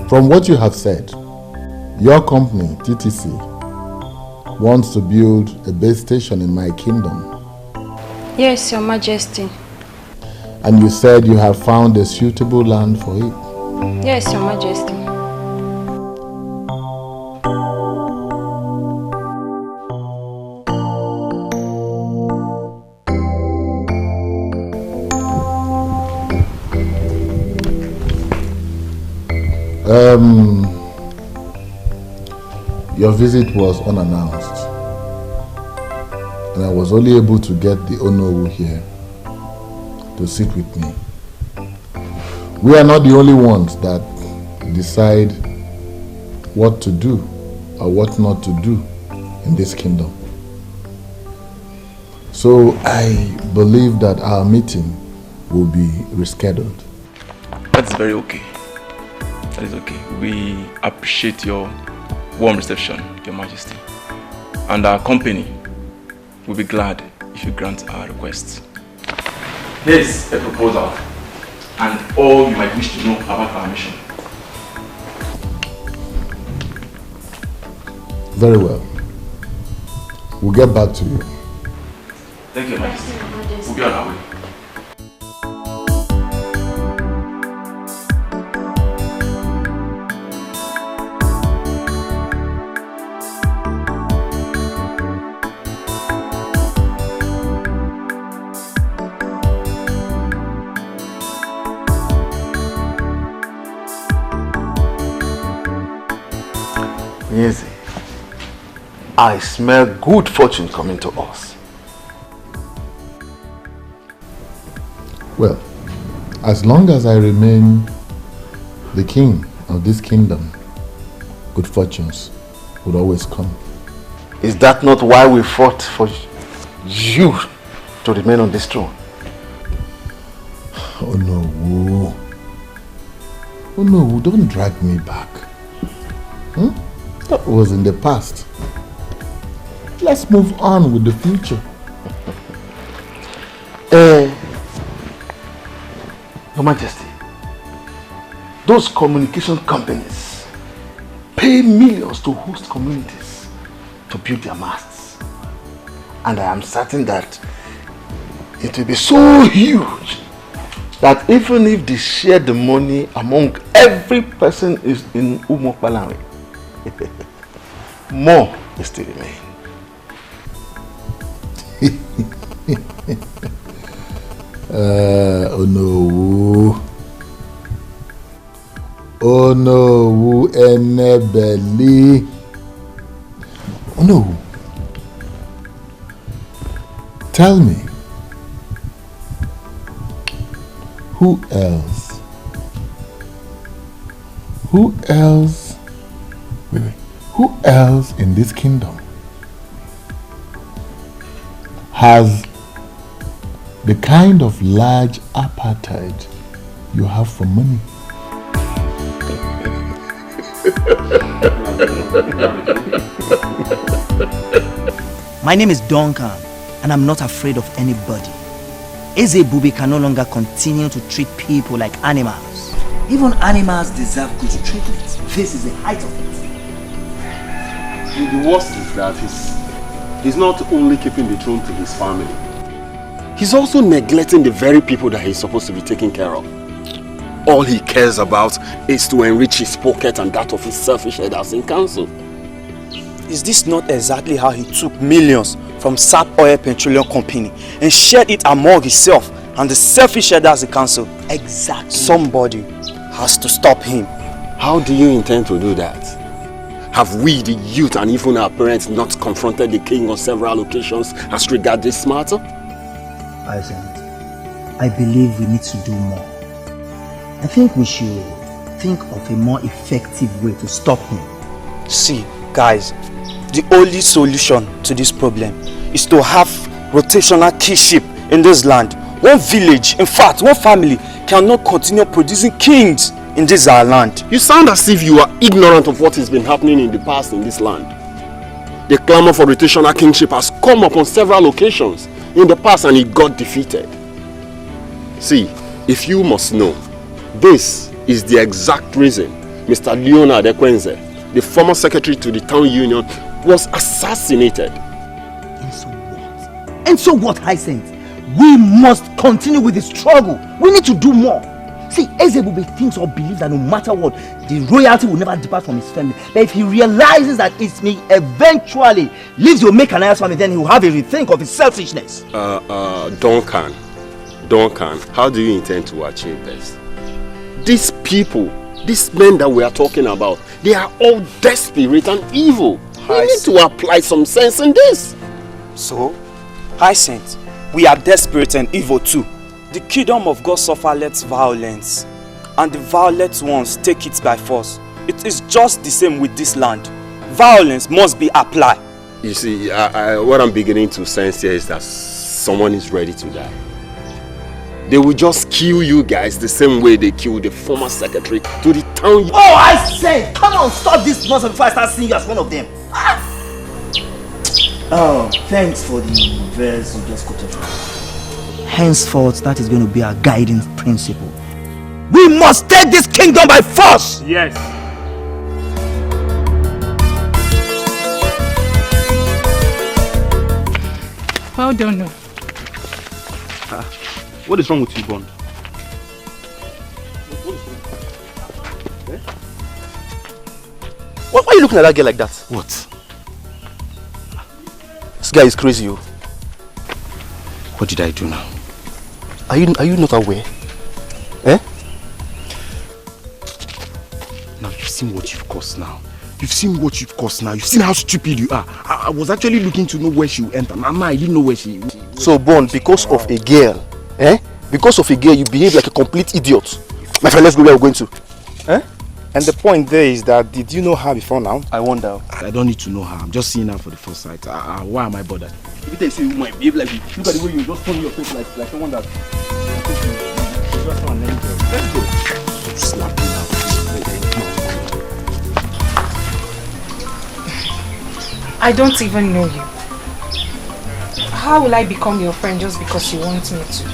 From what you have said, your company, TTC, wants to build a base station in my kingdom. Yes, Your Majesty. And you said you have found a suitable land for it. Yes, Your Majesty. Your visit was unannounced, and I was only able to get the Onowu here to sit with me. We are not the only ones that decide what to do or what not to do in this kingdom. So I believe that our meeting will be rescheduled. That's very okay. That is okay. We appreciate your warm reception, Your Majesty. And our company will be glad if you grant our request. Here's a proposal and all you might wish to know about our mission. Very well. We'll get back to you. Thank you, Your Majesty. We'll be on our way. Yes, I smell good fortune coming to us. Well, as long as I remain the king of this kingdom, good fortunes would always come. Is that not why we fought for you to remain on this throne? Oh no, oh no, don't drag me back. That was in the past. Let's move on with the future. Your Majesty, those communication companies pay millions to host communities to build their masts. And I am certain that it will be so huge that even if they share the money among every person is in Umokpalanwe, more will still remain. Oh no. Oh no, enebeli. Oh no. Tell me, who else? Who else? Wait. Who else in this kingdom has the kind of large appetite you have for money? My name is Duncan, and I'm not afraid of anybody. Ezebubi can no longer continue to treat people like animals. Even animals deserve good treatment. This is the height of it. The worst is that he's not only keeping the throne to his family, he's also neglecting the very people that he's supposed to be taking care of. All he cares about is to enrich his pocket and that of his selfish headers in council. Is this not exactly how he took millions from SAP Oil Petroleum Company and shared it among himself and the selfish headers in council? Exactly. Somebody has to stop him. How do you intend to do that? Have we, the youth, and even our parents not confronted the king on several occasions as regards this matter? I believe we need to do more. I think we should think of a more effective way to stop him. See, guys, the only solution to this problem is to have rotational kingship in this land. One village, in fact, one family cannot continue producing kings in this our land. You sound as if you are ignorant of what has been happening in the past in this land. The clamor for rotational kingship has come up on several occasions in the past and it got defeated. See, if you must know, this is the exact reason Mr. Leonard Ekwenze, the former secretary to the town union, was assassinated. And so what? And so what, Hyacinth? We must continue with the struggle. We need to do more. See, Ezebube thinks or believes that no matter what, the royalty will never depart from his family. But if he realizes that it may eventually leave the Omekanaya's family, then he will have a rethink of his selfishness. Duncan, how do you intend to achieve this? These people, these men that we are talking about, they are all desperate and evil. We need to apply some sense in this. So, Hyacinth, we are desperate and evil too. The kingdom of God suffer less violence, and the violent ones take it by force. It is just the same with this land. Violence must be applied. You see, what I'm beginning to sense here is that someone is ready to die. They will just kill you guys the same way they killed the former secretary to the town. Oh, I say, come on, stop this nonsense before I start seeing you as one of them. Oh, thanks for the verse you just quoted. Henceforth, that is going to be our guiding principle. We must take this kingdom by force! Yes. Well done, no. What is wrong with you, Bond? Why are you looking at that girl like that? What? This guy is crazy, yo. What did I do now? Are you not aware? Eh? Now you've seen what you've caused now. You've seen what you've caused now. You've seen how stupid you are. I was actually looking to know where she will enter. Mama, I didn't know where she will. So, Bond, because of a girl, eh? Because of a girl, you behave like a complete idiot. My friend, let's go where we're going to. Eh? And the point there is that, did you know her before now? I wonder. I don't need to know her. I'm just seeing her for the first sight. Why am I bothered? Every time you say you might behave like you, look at the way you just turn your face like someone that... Just an angel. Let's go. Slap me now. I don't even know you. How will I become your friend just because you want me to?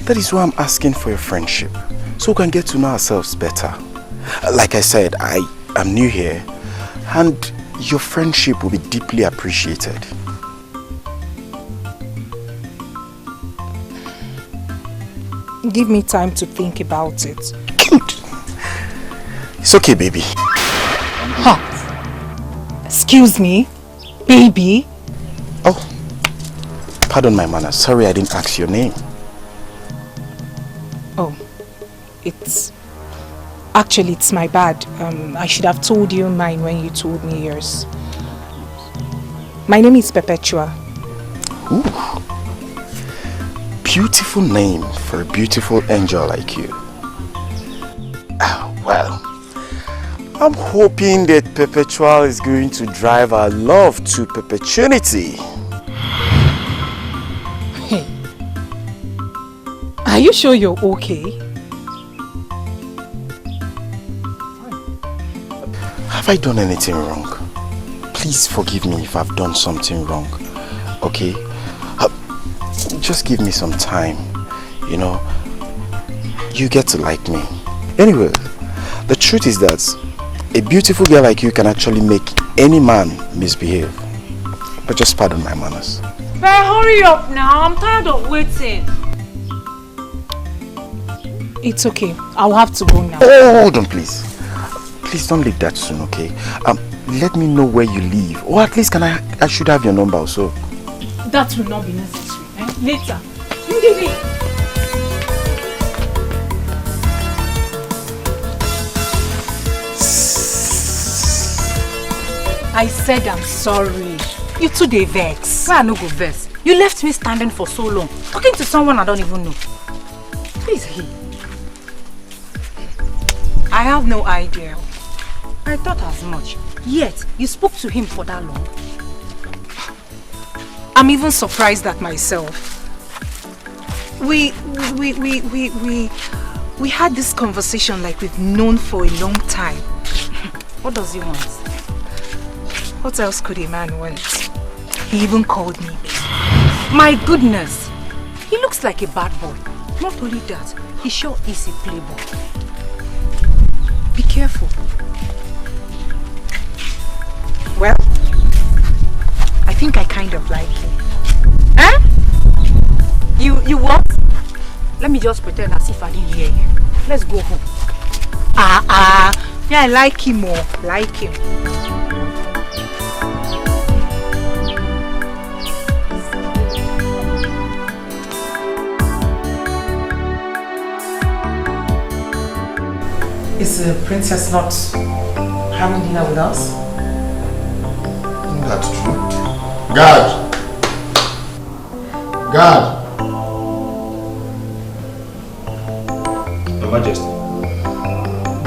That is why I'm asking for your friendship, so we can get to know ourselves better. Like I said, I am new here, and your friendship will be deeply appreciated. Give me time to think about it. Good. It's okay, baby. Huh? Excuse me? Baby? Oh, pardon my manners. Sorry I didn't ask your name. Oh, it's my bad. I should have told you mine when you told me yours. My name is Perpetua. Ooh. Beautiful name for a beautiful angel like you. Well, I'm hoping that Perpetual is going to drive our love to perpetuity. Hey, are you sure you're okay? Have I done anything wrong? Please forgive me if I've done something wrong, okay? Just give me some time, you know. You get to like me. Anyway, the truth is that a beautiful girl like you can actually make any man misbehave. But just pardon my manners. But hurry up now, I'm tired of waiting. It's okay, I'll have to go now. Oh, hold on please. Please don't leave that soon, okay? Let me know where you live. Or at least I should have your number also. That will not be necessary. Later. I said I'm sorry. You too dey vex. Why I no go vex? You left me standing for so long, talking to someone I don't even know. Please, I have no idea. I thought as much. Yet, you spoke to him for that long. I'm even surprised at myself. We had this conversation like we've known for a long time. What does he want? What else could a man want? He even called me. My goodness! He looks like a bad boy. Not only that, he sure is a playboy. Be careful. careful. Well, I think I kind of like him. Huh? You what? Let me just pretend as if I didn't hear you. Let's go home. Yeah, I like him more. Like him. Is the princess not having dinner with us? That's true. Guard! Guard! Your Majesty.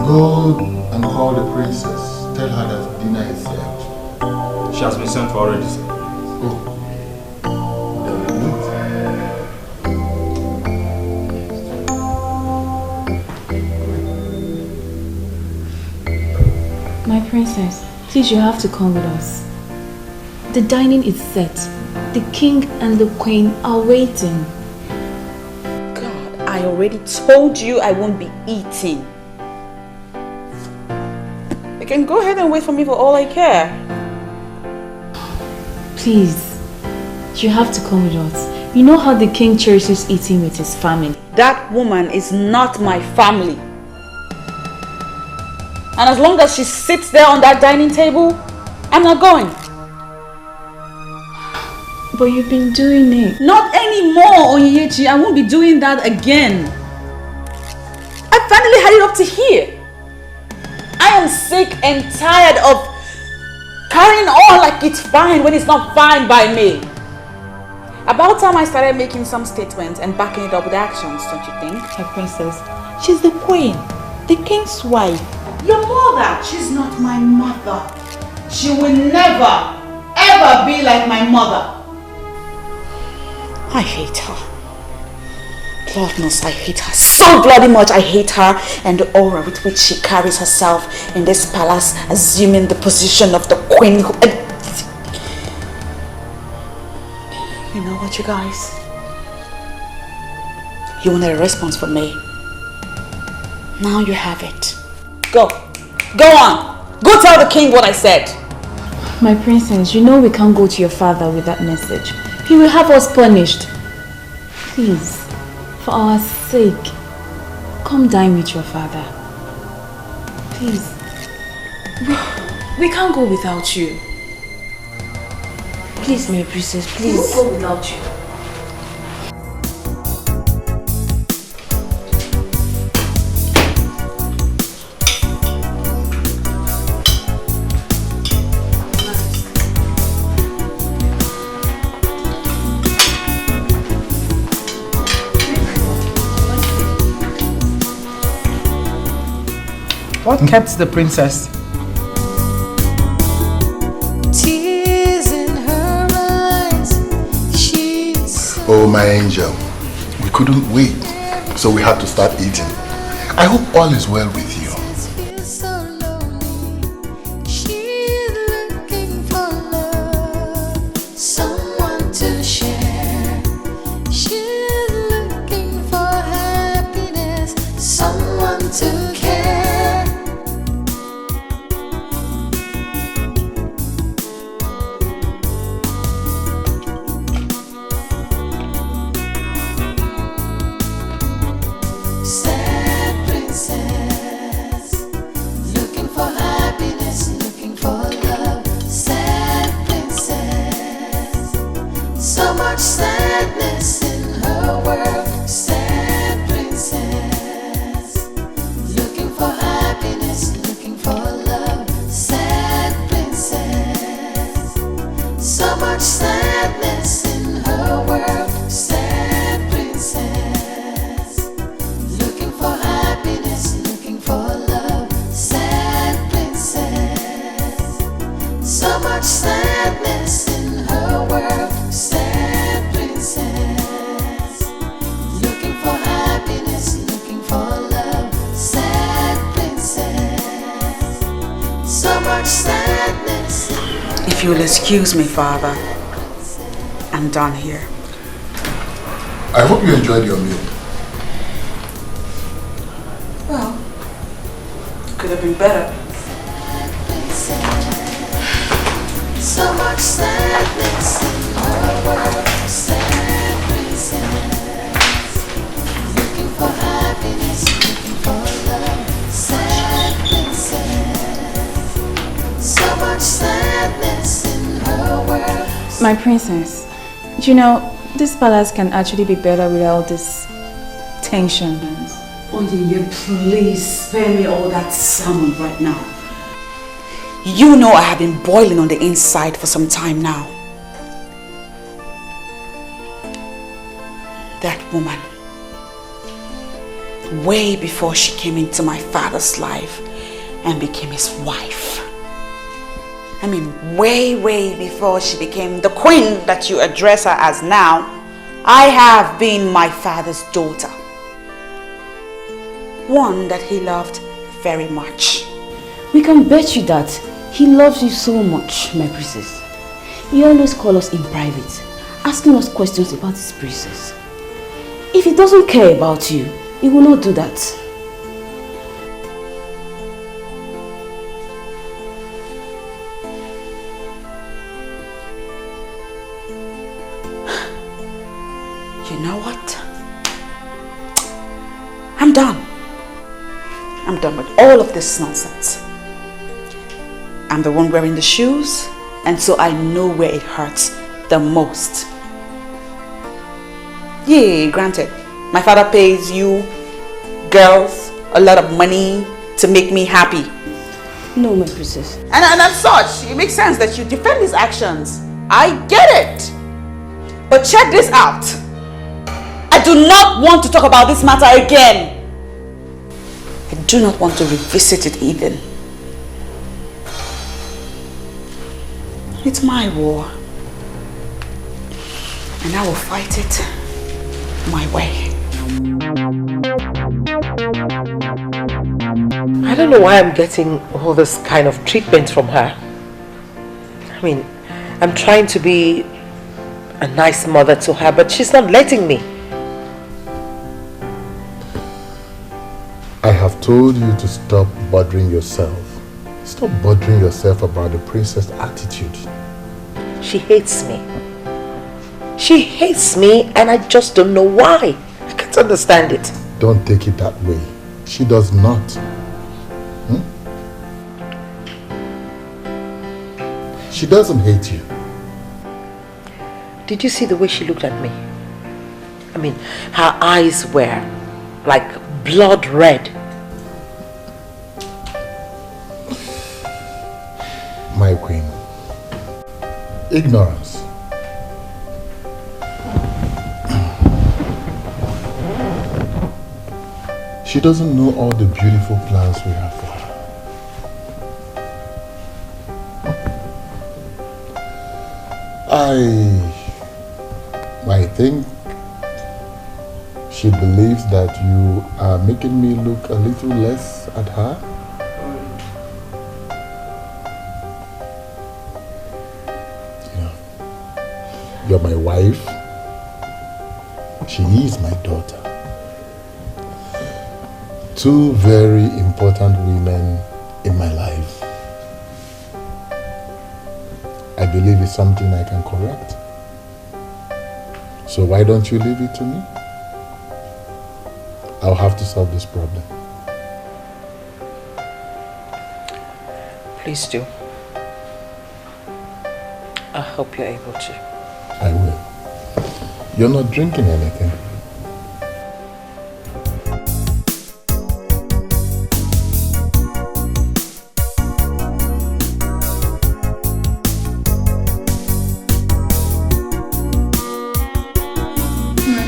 Go and call the princess. Tell her that dinner is served. She has been sent for already, sir. Oh. My princess, please, you have to come with us. The dining is set. The king and the queen are waiting. God, I already told you I won't be eating. You can go ahead and wait for me for all I care. Please, you have to come with us. You know how the king cherishes eating with his family. That woman is not my family. And as long as she sits there on that dining table, I'm not going. But you've been doing it. Not anymore, Onyechi. I won't be doing that again. I finally had it up to here. I am sick and tired of carrying on like it's fine when it's not fine by me. About time I started making some statements and backing it up with actions, don't you think? My princess, she's the queen, the king's wife. Your mother, she's not my mother. She will never, ever be like my mother. I hate her. Lord knows I hate her so bloody much. I hate her and the aura with which she carries herself in this palace, assuming the position of the queen. You know what, you guys? You wanted a response from me. Now you have it. Go. Go on. Go tell the king what I said. My princess, you know we can't go to your father with that message. He will have us punished. Please, for our sake, come dine with your father. Please. We can't go without you. Please, my princess, please. We won't go without you. What kept the princess? Tears in her eyes. She's Oh, my angel. We couldn't wait, so we had to start eating. I hope all is well with you. so lonely. She's looking for love, someone to share. She's looking for happiness, someone to care. Sad princess, looking for happiness, looking for love. Sad princess, so much sadness in her world. Sad princess, looking for happiness, looking for love. Sad princess, so much sadness in her world. Sad princess, looking for happiness, looking for love. Sad princess, so much sadness in her world. Sad princess, looking for happiness, looking for love. Sad princess, so much sadness. If you'll excuse me, Father, I'm done here. I hope you enjoyed your meal. Well, Could have been better. So much sadness in her world. Sad princess, looking for happiness, looking for love. Sad princess, so much sadness in her world. My princess, you know, this palace can actually be better without this tension. Oh, yeah, please spare me all that salmon right now. You know I have been boiling on the inside for some time now. That woman, way before she came into my father's life and became his wife. I mean, way before she became the queen that you address her as now, I have been my father's daughter. One that he loved very much. We can bet you that he loves you so much, my princess. He always calls us in private, asking us questions about his princess. If he doesn't care about you, he will not do that. You know what? I'm done. I'm done with all of this nonsense. I'm the one wearing the shoes, and so I know where it hurts the most. Yeah, granted, my father pays you girls a lot of money to make me happy. No, my princess. And as such, it makes sense that you defend his actions. I get it. But check this out. I do not want to talk about this matter again. I do not want to revisit it even. It's my war. And I will fight it my way. I don't know why I'm getting all this kind of treatment from her. I mean, I'm trying to be a nice mother to her, but she's not letting me. I have told you to stop bothering yourself. Stop bothering yourself about the princess' attitude. She hates me. She hates me and I just don't know why. I can't understand it. Don't take it that way. She does not. She doesn't hate you. Did you see the way she looked at me? I mean, her eyes were like blood red. My queen. Ignorance. She doesn't know all the beautiful plans we have for her. I think she believes that you are making me look a little less at her. You're my wife. She is my daughter. Two very important women in my life. I believe it's something I can correct. So why don't you leave it to me? I'll have to solve this problem. Please do. I hope you're able to. I will. You're not drinking anything.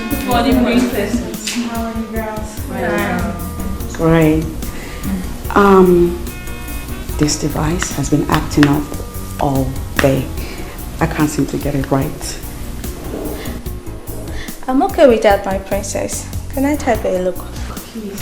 Good morning, princesses. How are you girls? Great. This device has been acting up all day. I can't seem to get it right. I'm okay with that, my princess. Can I take a look? Please.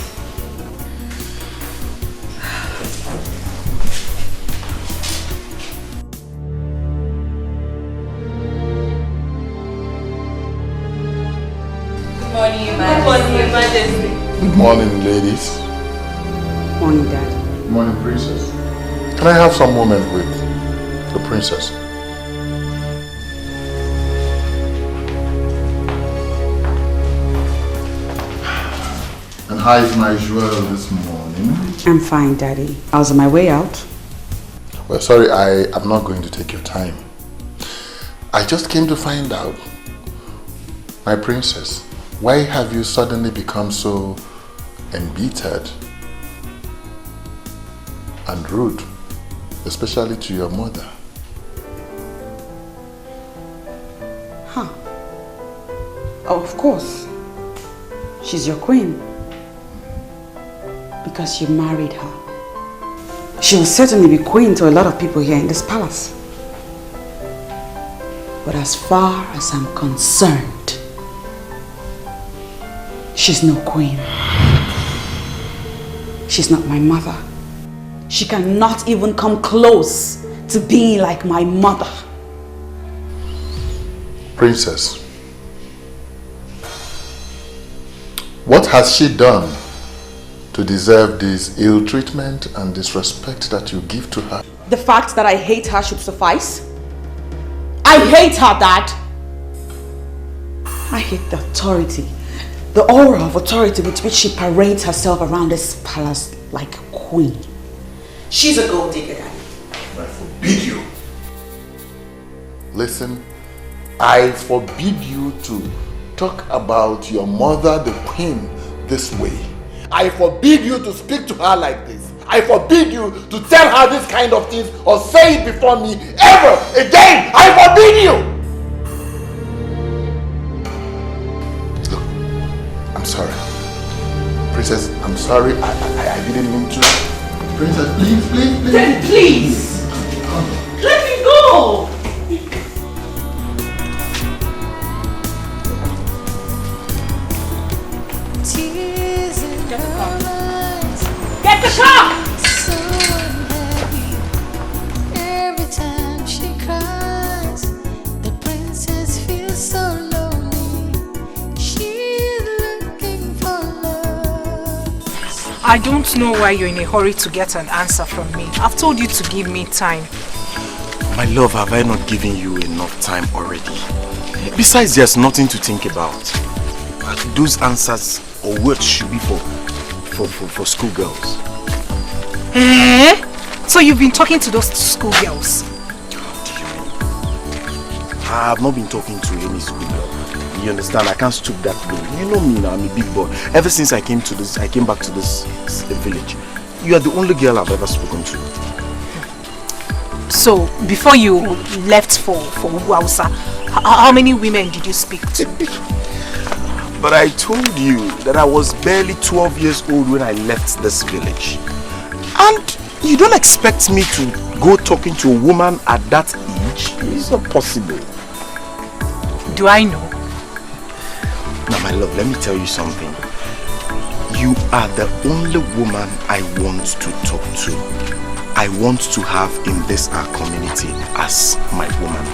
Good morning, Your Majesty. Good morning, ladies. Morning, Dad. Good morning, princess. Can I have some moment with the princess? And how is my jewel this morning? I'm fine, Daddy. I was on my way out. Well, sorry, I am not going to take your time. I just came to find out, my princess, why have you suddenly become so embittered and rude, especially to your mother? Huh. Oh, of course. She's your queen. Because you married her. She will certainly be queen to a lot of people here in this palace. But as far as I'm concerned, she's no queen. She's not my mother. She cannot even come close to being like my mother. Princess, what has she done to deserve this ill treatment and disrespect that you give to her? The fact that I hate her should suffice. I hate her, Dad. I hate the authority, the aura of authority with which she parades herself around this palace like a queen. She's a gold digger, Daddy. I forbid you. Listen, I forbid you to talk about your mother, the queen, this way. I forbid you to speak to her like this. I forbid you to tell her this kind of things or say it before me ever again. I forbid you. Look, I'm sorry. Princess, I'm sorry. I didn't mean to. Princess, please. Then please, let me go. Get the car! So unhappy. Every time she cries, the princess feels so lonely. She's looking for love. I don't know why you're in a hurry to get an answer from me. I've told you to give me time. My love, have I not given you enough time already? Besides, there's nothing to think about. Those answers or words should be for schoolgirls. Eh? So you've been talking to those schoolgirls? I have not been talking to any schoolgirl. You understand? I can't stoop that low. You know me now, I'm a big boy. Ever since I came back to this village, you are the only girl I've ever spoken to. So, before you left for Ubah, how many women did you speak to? But I told you that I was barely 12 years old when I left this village. And you don't expect me to go talking to a woman at that age? It's not possible. Do I know? Now my love, let me tell you something. You are the only woman I want to talk to. I want to have in this our community as my woman.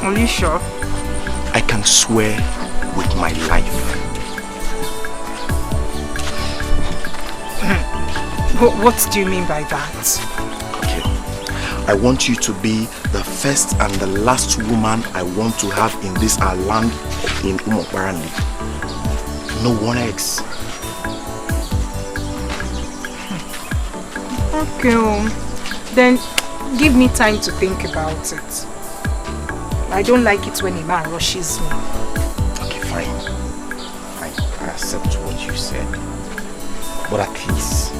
Are you sure? I can swear with my life. What do you mean by that? Okay. I want you to be the first and the last woman I want to have in this our land in Umokwarani. No one else. Okay, then give me time to think about it. I don't like it when a man rushes me. Okay, fine. I accept what you said. But at least,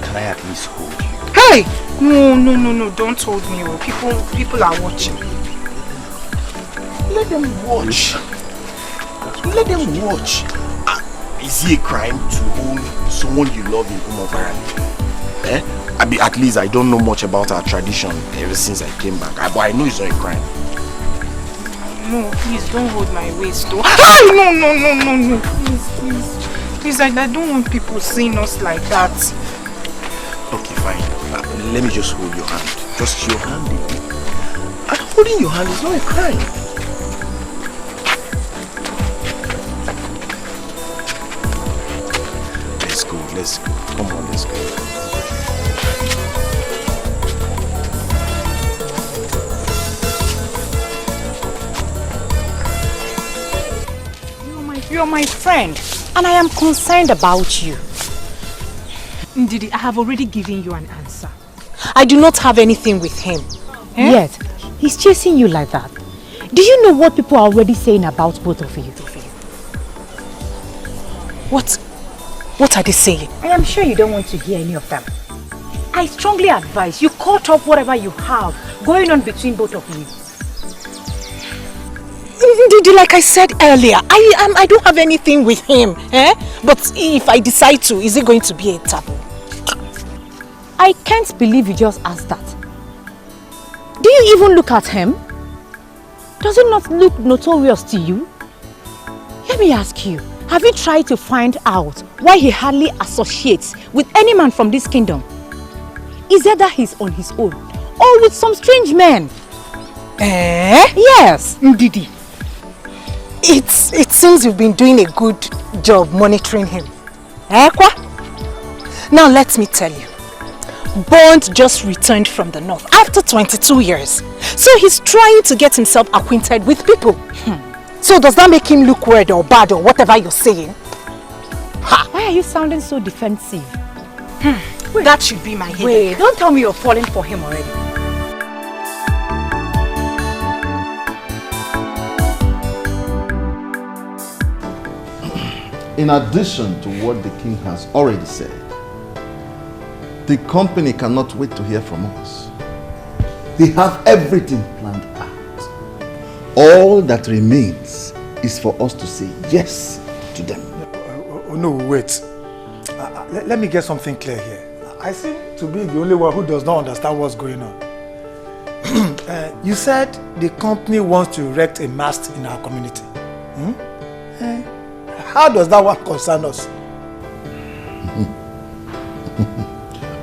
can I at least hold you? Hey! No, don't hold me. People are watching. Let them watch. Let them watch. Is it a crime to hold someone you love in Umokwarani? Eh? At least I don't know much about our tradition ever since I came back. But I know it's not a crime. No, please don't hold my waist. No. Please, I don't want people seeing us like that. Okay, fine. Let me just hold your hand. Just your hand. And holding your hand is not a crime. Let's go. go. Let's go. Come on, let's go. You're my friend, and I am concerned about you. Ndidi, I have already given you an answer. I do not have anything with him. Yet, he's chasing you like that. Do you know what people are already saying about both of you? What are they saying? I am sure you don't want to hear any of them. I strongly advise you cut off whatever you have going on between both of you. Ndidi, like I said earlier, I don't have anything with him. But if I decide to, is it going to be a taboo? I can't believe you just asked that. Do you even look at him? Does it not look notorious to you? Let me ask you, have you tried to find out why he hardly associates with any man from this kingdom? Is it that he's on his own or with some strange men? Yes. Ndidi, it seems you've been doing a good job monitoring him. Now let me tell you. Bond just returned from the north after 22 years. So he's trying to get himself acquainted with people. So does that make him look weird or bad or whatever you're saying? Why are you sounding so defensive? That should be my headache. Wait, don't tell me you're falling for him already. In addition to what the king has already said, the company cannot wait to hear from us. They have everything planned out. All that remains is for us to say yes to them. No, wait. Let me get something clear here. I seem to be the only one who does not understand what's going on. You said the company wants to erect a mast in our community. How does that one concern us?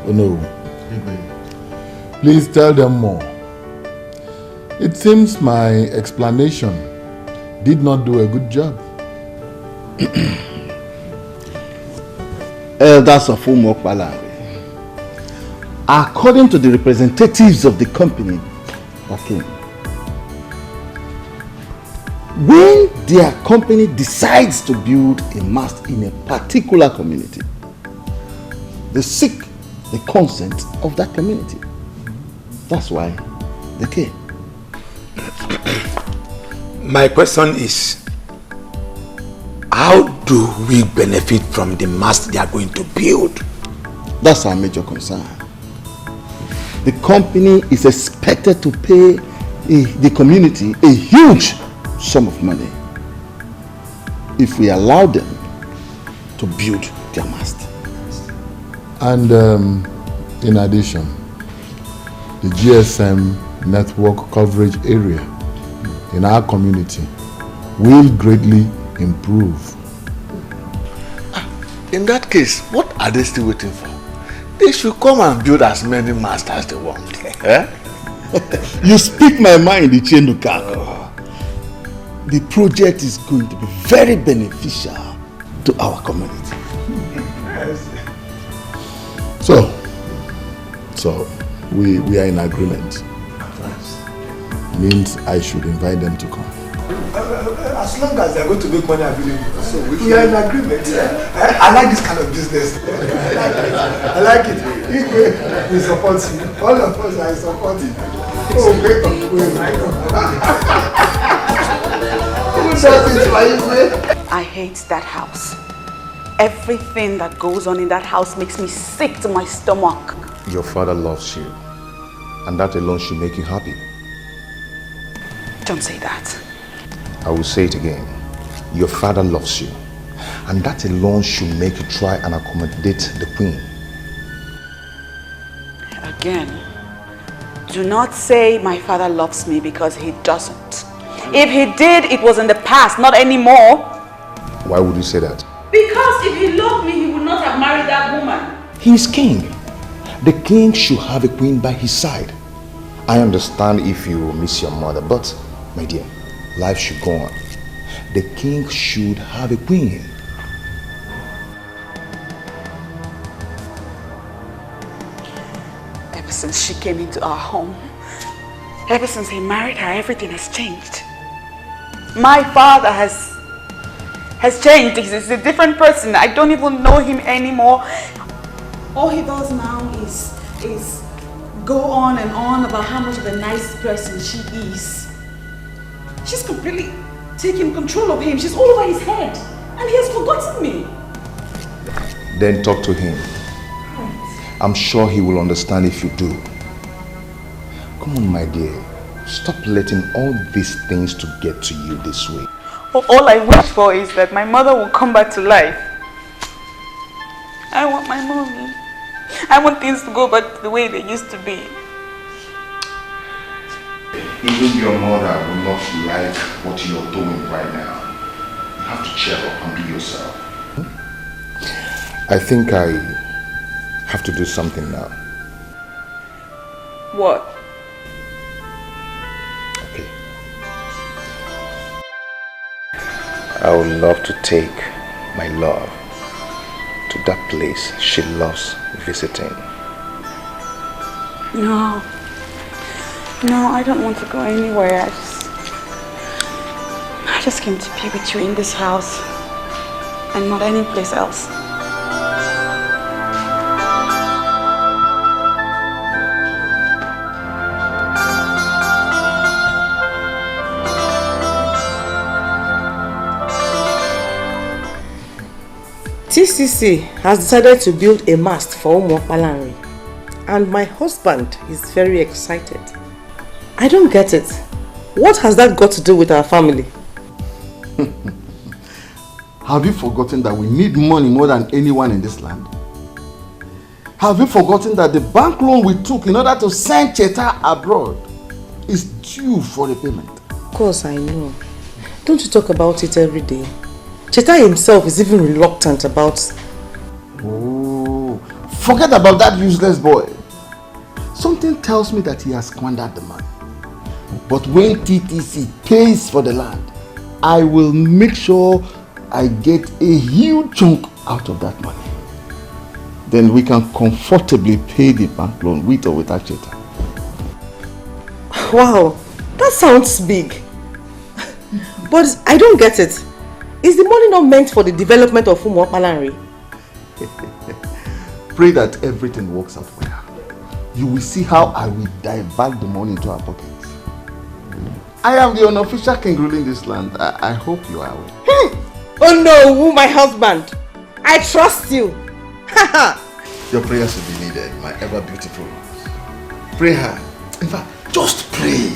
Oh no. Please tell them more. It seems my explanation did not do a good job. Elders of Umokbalawe, according to the representatives of the company that came, when their company decides to build a mast in a particular community, they seek the consent of that community. That's why they came. My question is, how do we benefit from the mast they are going to build? That's our major concern. The company is expected to pay the community a huge sum of money if we allow them to build their mast. And in addition, the GSM network coverage area in our community will greatly improve. In that case, what are they still waiting for? They should come and build as many masts as they want. You speak my mind, Ichenuka. The project is going to be very beneficial to our community. So we are in agreement. Means I should invite them to come. As long as they are going to make money available. So we are in agreement. I like this kind of business. I like it. We support you. All of us are supporting. Oh, wait I hate that house. Everything that goes on in that house makes me sick to my stomach. Your father loves you, and that alone should make you happy. Don't say that. I will say it again. Your father loves you, and that alone should make you try and accommodate the queen. Again, do not say my father loves me, because he doesn't. If he did, it was in the past, not anymore. Why would you say that? Because if he loved me, he would not have married that woman. He is king. The king should have a queen by his side. I understand if you miss your mother, but my dear, life should go on. The king should have a queen. Ever since she came into our home, ever since he married her, everything has changed. My father has changed. He's a different person. I don't even know him anymore. All he does now is go on and on about how much of a nice person she is. She's completely taking control of him. She's all over his head. And he has forgotten me. Then talk to him. I'm sure he will understand if you do. Come on, my dear. Stop letting all these things to get to you this way. All I wish for is that my mother will come back to life. I want my mommy. I want things to go back to the way they used to be. Even your mother will not like what you're doing right now. You have to cheer up and be yourself. I think I have to do something now. What? Okay. I would love to take my love to that place she loves visiting. No. No, I don't want to go anywhere. I just came to be with you in this house and not any place else. TCC has decided to build a mast for Umuokpalanri, and my husband is very excited. I don't get it. What has that got to do with our family? Have you forgotten that we need money more than anyone in this land? Have you forgotten that the bank loan we took in order to send Cheta abroad is due for repayment? Of course I know. Don't you talk about it every day? Cheta himself is even reluctant about... Oh, forget about that useless boy. Something tells me that he has squandered the money. But when TTC pays for the land, I will make sure I get a huge chunk out of that money. Then we can comfortably pay the bank loan with or without Cheta. Wow, that sounds big. But I don't get it. Is the money not meant for the development of Umuokpalanri? Pray that everything works out well. You will see how I will divert the money into our pockets. I am the unofficial king ruling this land. I hope you are aware. Oh no, my husband. I trust you. Your prayers will be needed, my ever beautiful ones. Pray hard. In fact, just pray.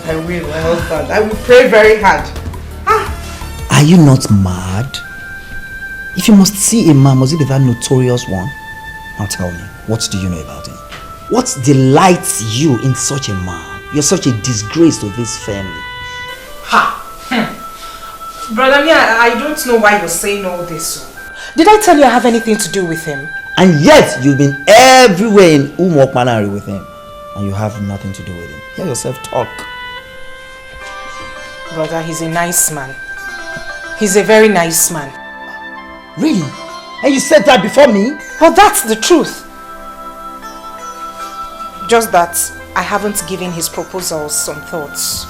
I will, my husband. I will pray very hard. Are you not mad? If you must see a man, must it be that notorious one? Now tell me, what do you know about him? What delights you in such a man? You're such a disgrace to this family. Brother, I don't know why you're saying all this. Did I tell you I have anything to do with him? And yet, you've been everywhere in Umuokpalanri with him. And you have nothing to do with him. Hear yourself talk. Brother, he's a nice man. He's a very nice man. Really? And you said that before me? Well, that's the truth. Just that I haven't given his proposals some thoughts.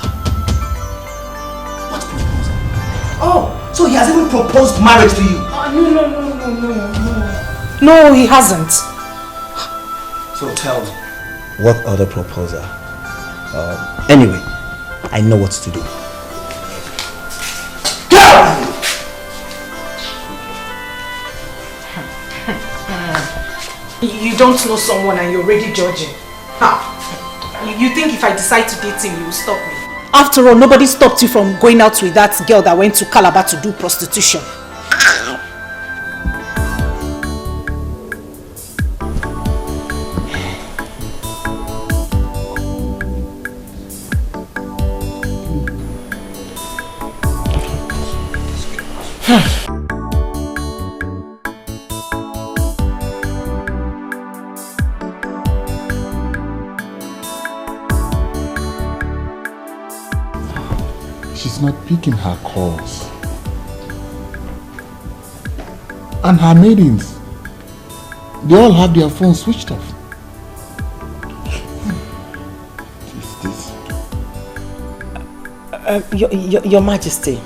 What proposal? Oh, so he has even proposed marriage to you? No. No, he hasn't. So tell me. What other proposal? Anyway, I know what to do. You don't know someone and you're already judging. You think if I decide to date him, you will stop me? After all, nobody stopped you from going out with that girl that went to Calabar to do prostitution. Not picking her calls. And her maidens, they all have their phones switched off. Your Majesty,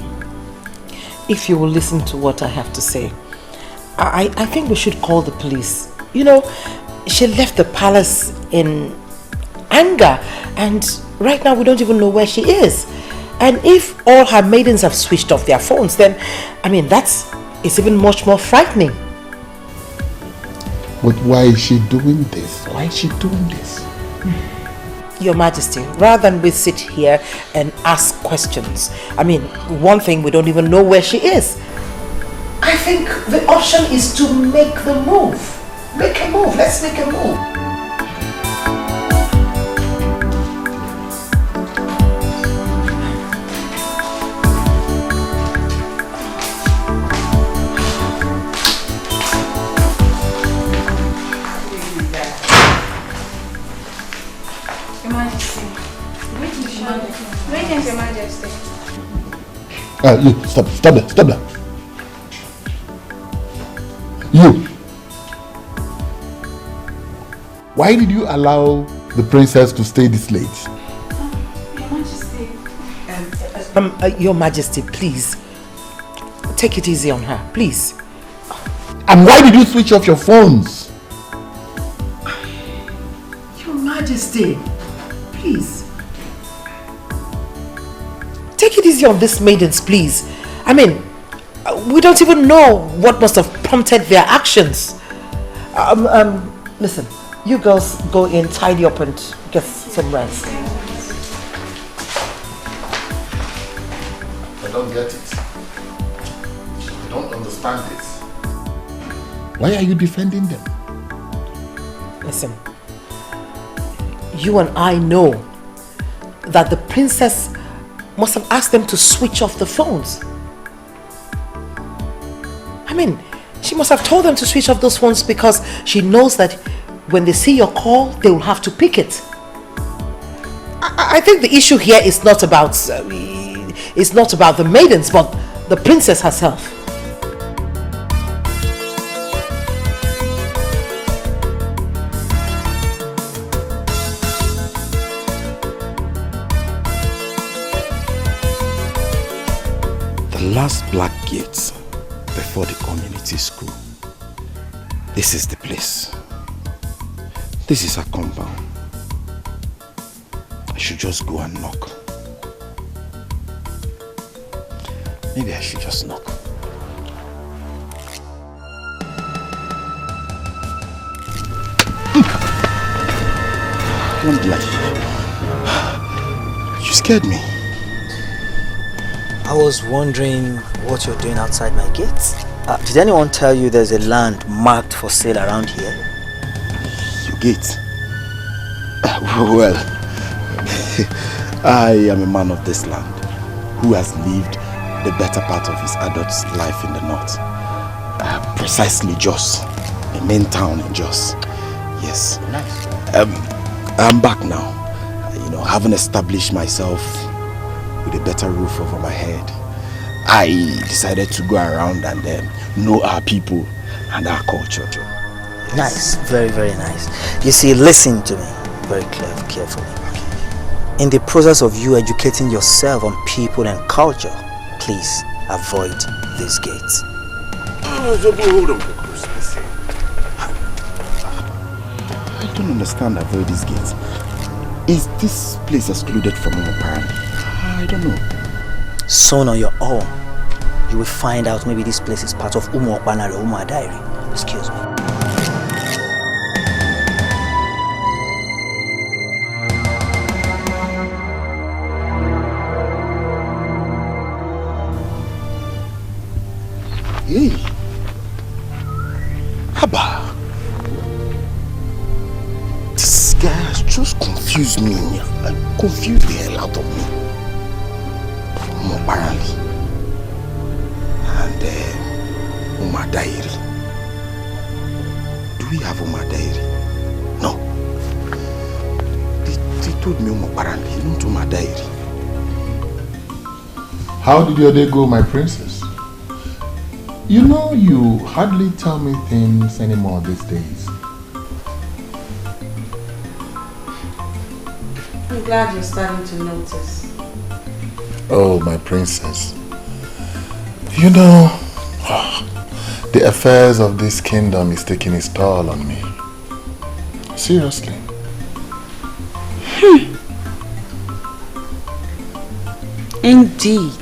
if you will listen to what I have to say, I think we should call the police. You know, she left the palace in anger, and right now we don't even know where she is. And if all her maidens have switched off their phones, then, I mean, it's even much more frightening. But why is she doing this? Why is she doing this? Your Majesty, rather than we sit here and ask questions, I mean, one thing, we don't even know where she is. I think the option is to make the move. Make a move. Let's make a move. Your Majesty. Greetings, Your Majesty. You, stop there. You. Why did you allow the princess to stay this late? Your Majesty. Your Majesty, please. Take it easy on her, please. And why did you switch off your phones? Your Majesty, please. Take it easy on these maidens, please. I mean, we don't even know what must have prompted their actions. Listen, you girls go in, tidy up and get some rest. I don't get it. I don't understand this. Why are you defending them? Listen, you and I know that the princess must have asked them to switch off the phones. I mean, she must have told them to switch off those phones because she knows that when they see your call, they will have to pick it. I think the issue here is not about the maidens, but the princess herself. The last black gates before the community school. This is the place. This is her compound. I should just go and knock. Maybe I should just knock. Don't lie. You scared me. I was wondering what you're doing outside my gates. Did anyone tell you there's a land marked for sale around here? Your gate? Well, I am a man of this land who has lived the better part of his adult life in the north. Precisely Jos, a main town in Jos. Yes. Nice. I'm back now. You know, having established myself with a better roof over my head, I decided to go around and know our people and our culture. Yes. Nice, very, very nice. You see, listen to me very carefully. In the process of you educating yourself on people and culture, please avoid these gates. Hold on. I don't understand avoid these gates. Is this place excluded from Ubah? I don't know. Soon on your own, you will find out maybe this place is part of Ubah or Ubah Diary. Excuse me. Hey, Haba, this guy has just confused me. Confused the hell out of me. Apparently, and Ubah Diary. Do we have Ubah Diary? No. They told me apparently, not Ubah Diary. How did your day go, my princess? You know, you hardly tell me things anymore these days. I'm glad you're starting to notice. Oh, my princess. You know, the affairs of this kingdom is taking its toll on me. Seriously. Indeed.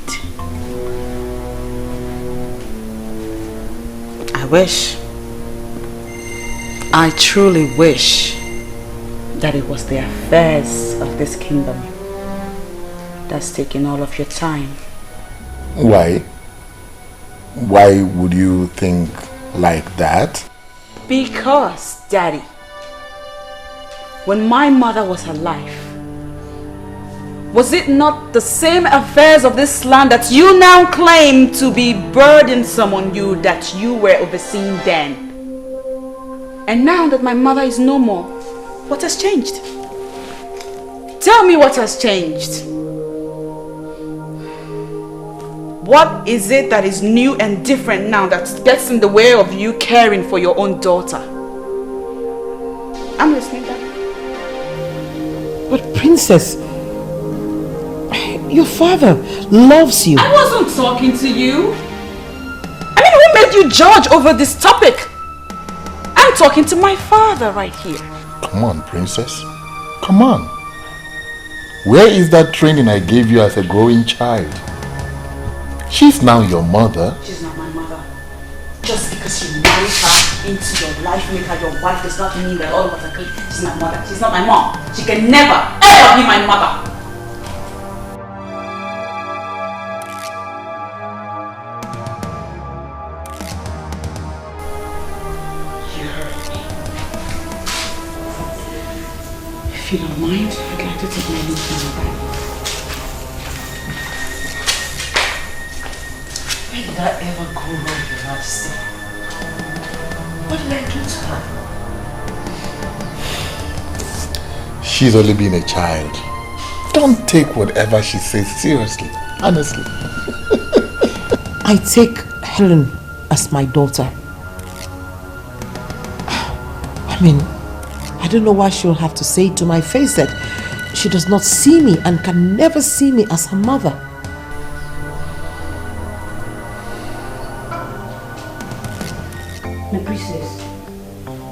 I truly wish that it was the affairs of this kingdom that's taking all of your time. Why? Why would you think like that? Because, Daddy, when my mother was alive, was it not the same affairs of this land that you now claim to be burdensome on you that you were overseeing then? And now that my mother is no more, what has changed? Tell me what has changed. What is it that is new and different now that gets in the way of you caring for your own daughter? I'm listening, Daddy. But Princess, your father loves you. I wasn't talking to you. I mean, who made you judge over this topic? I'm talking to my father right here. Come on, princess. Come on. Where is that training I gave you as a growing child? She's now your mother. She's not my mother. Just because you married her into your life, make her your wife, does not mean that all of us agree she's my mother. She's not my mom. She can never, ever be my mother. If you don't mind, I'd like to take my leave now. Where did I ever go wrong, Your Majesty? What did I do to her? She's only been a child. Don't take whatever she says seriously. Honestly. I take Helen as my daughter. I mean, I don't know why she'll have to say to my face that she does not see me and can never see me as her mother. My princess,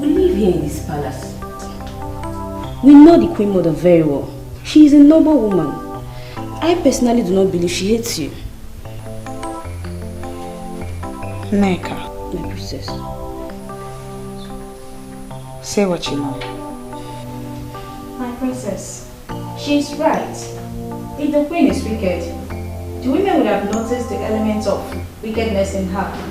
we live here in this palace. We know the Queen Mother very well. She is a noble woman. I personally do not believe she hates you. Neka, my princess, say what you know. My princess, she's right. If the queen is wicked, the women would have noticed the element of wickedness in her.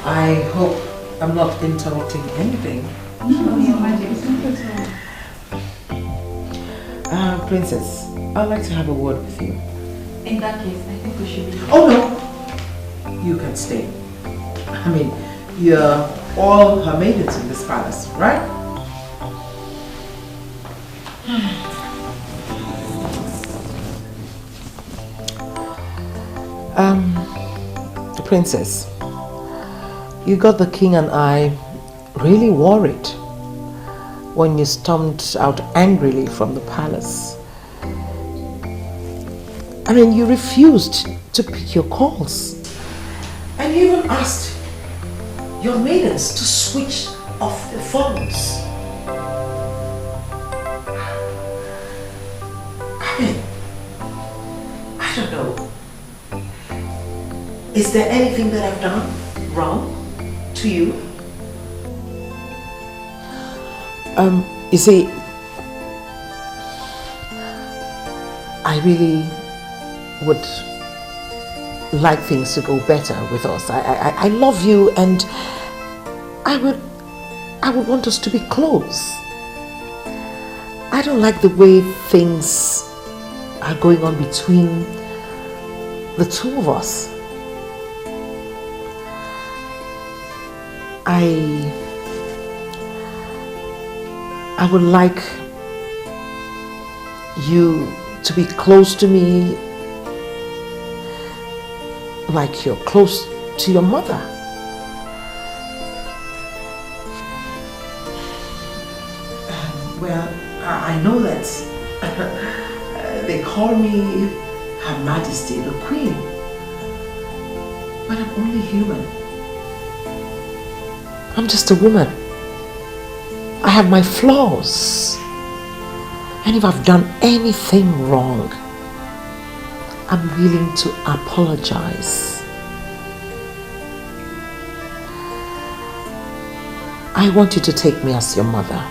I hope I'm not interrupting anything. No, Your Majesty. Princess, I'd like to have a word with you. In that case, I think we should be... Oh no! You can stay. I mean, you're all her maidens in this palace, right? Princess, you got the king and I really worried when you stormed out angrily from the palace. I mean, you refused to pick your calls. And you even asked your maidens to switch off the phones. I mean, I don't know. Is there anything that I've done wrong to you? You see, I really would like things to go better with us. I love you, and I would want us to be close. I don't like the way things are going on between the two of us. I would like you to be close to me like you're close to your mother. Well, I know that they call me Her Majesty the Queen, but I'm only human. I'm just a woman. I have my flaws. And if I've done anything wrong, I'm willing to apologize. I want you to take me as your mother.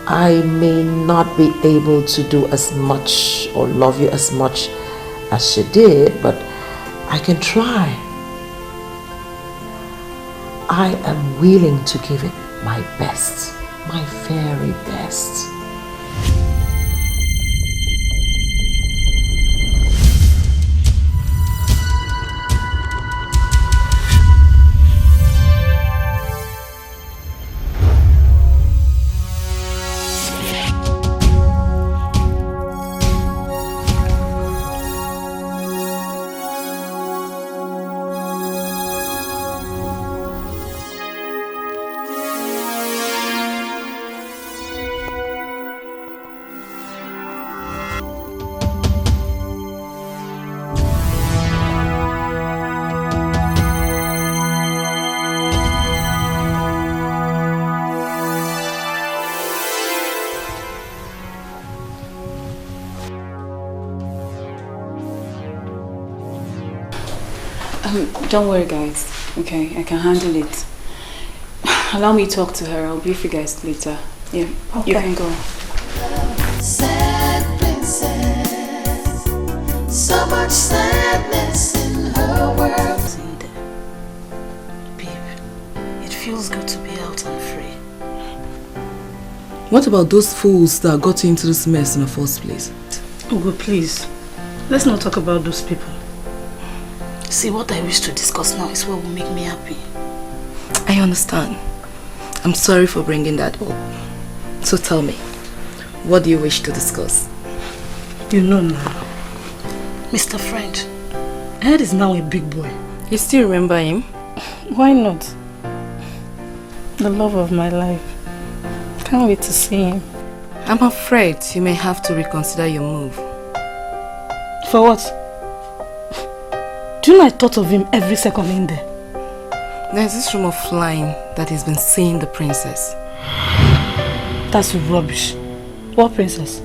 I may not be able to do as much or love you as much as she did, but I can try. I am willing to give it my best, my very best. Don't worry, guys. Okay, I can handle it. Allow me to talk to her. I'll brief you guys later. Yeah, okay. You can go. Sad princess, so much sadness in her world. Babe, it feels good to be out and free. What about those fools that got you into this mess in the first place? Ugo, please. Let's not talk about those people. See, what I wish to discuss now is what will make me happy. I understand. I'm sorry for bringing that up. So tell me, what do you wish to discuss? You know now. Mr. French. Ed is now a big boy. You still remember him? Why not? The love of my life. Can't wait to see him. I'm afraid you may have to reconsider your move. For what? Do you know I thought of him every second in there? There's this rumor flying that he's been seeing the princess. That's rubbish. What princess?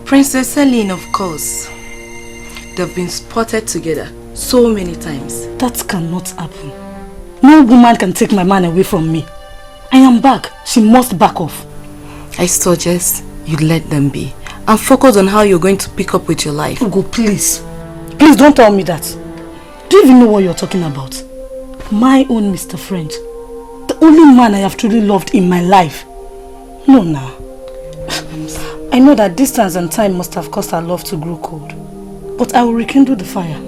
Princess Celine, of course. They've been spotted together so many times. That cannot happen. No woman can take my man away from me. I am back. She must back off. I suggest you let them be and focus on how you're going to pick up with your life. Ugo, please. Please don't tell me that. Do you even know what you're talking about? My own Mr. French. The only man I have truly loved in my life. No, now. I know that distance and time must have caused our love to grow cold. But I will rekindle the fire.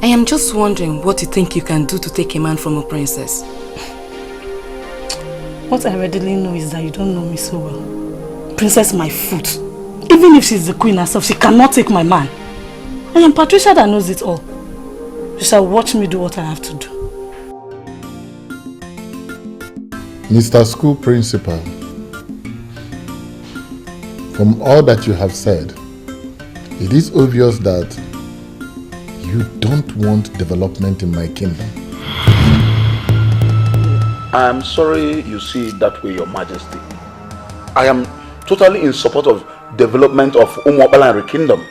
I am just wondering what you think you can do to take a man from a princess. What I readily know is that you don't know me so well. Princess my foot. Even if she's the queen herself, she cannot take my man. I am Patricia that knows it all. You shall watch me do what I have to do. Mr. School Principal, from all that you have said, it is obvious that you don't want development in my kingdom. I am sorry you see it that way, Your Majesty. I am totally in support of development of Umuopalanri Kingdom.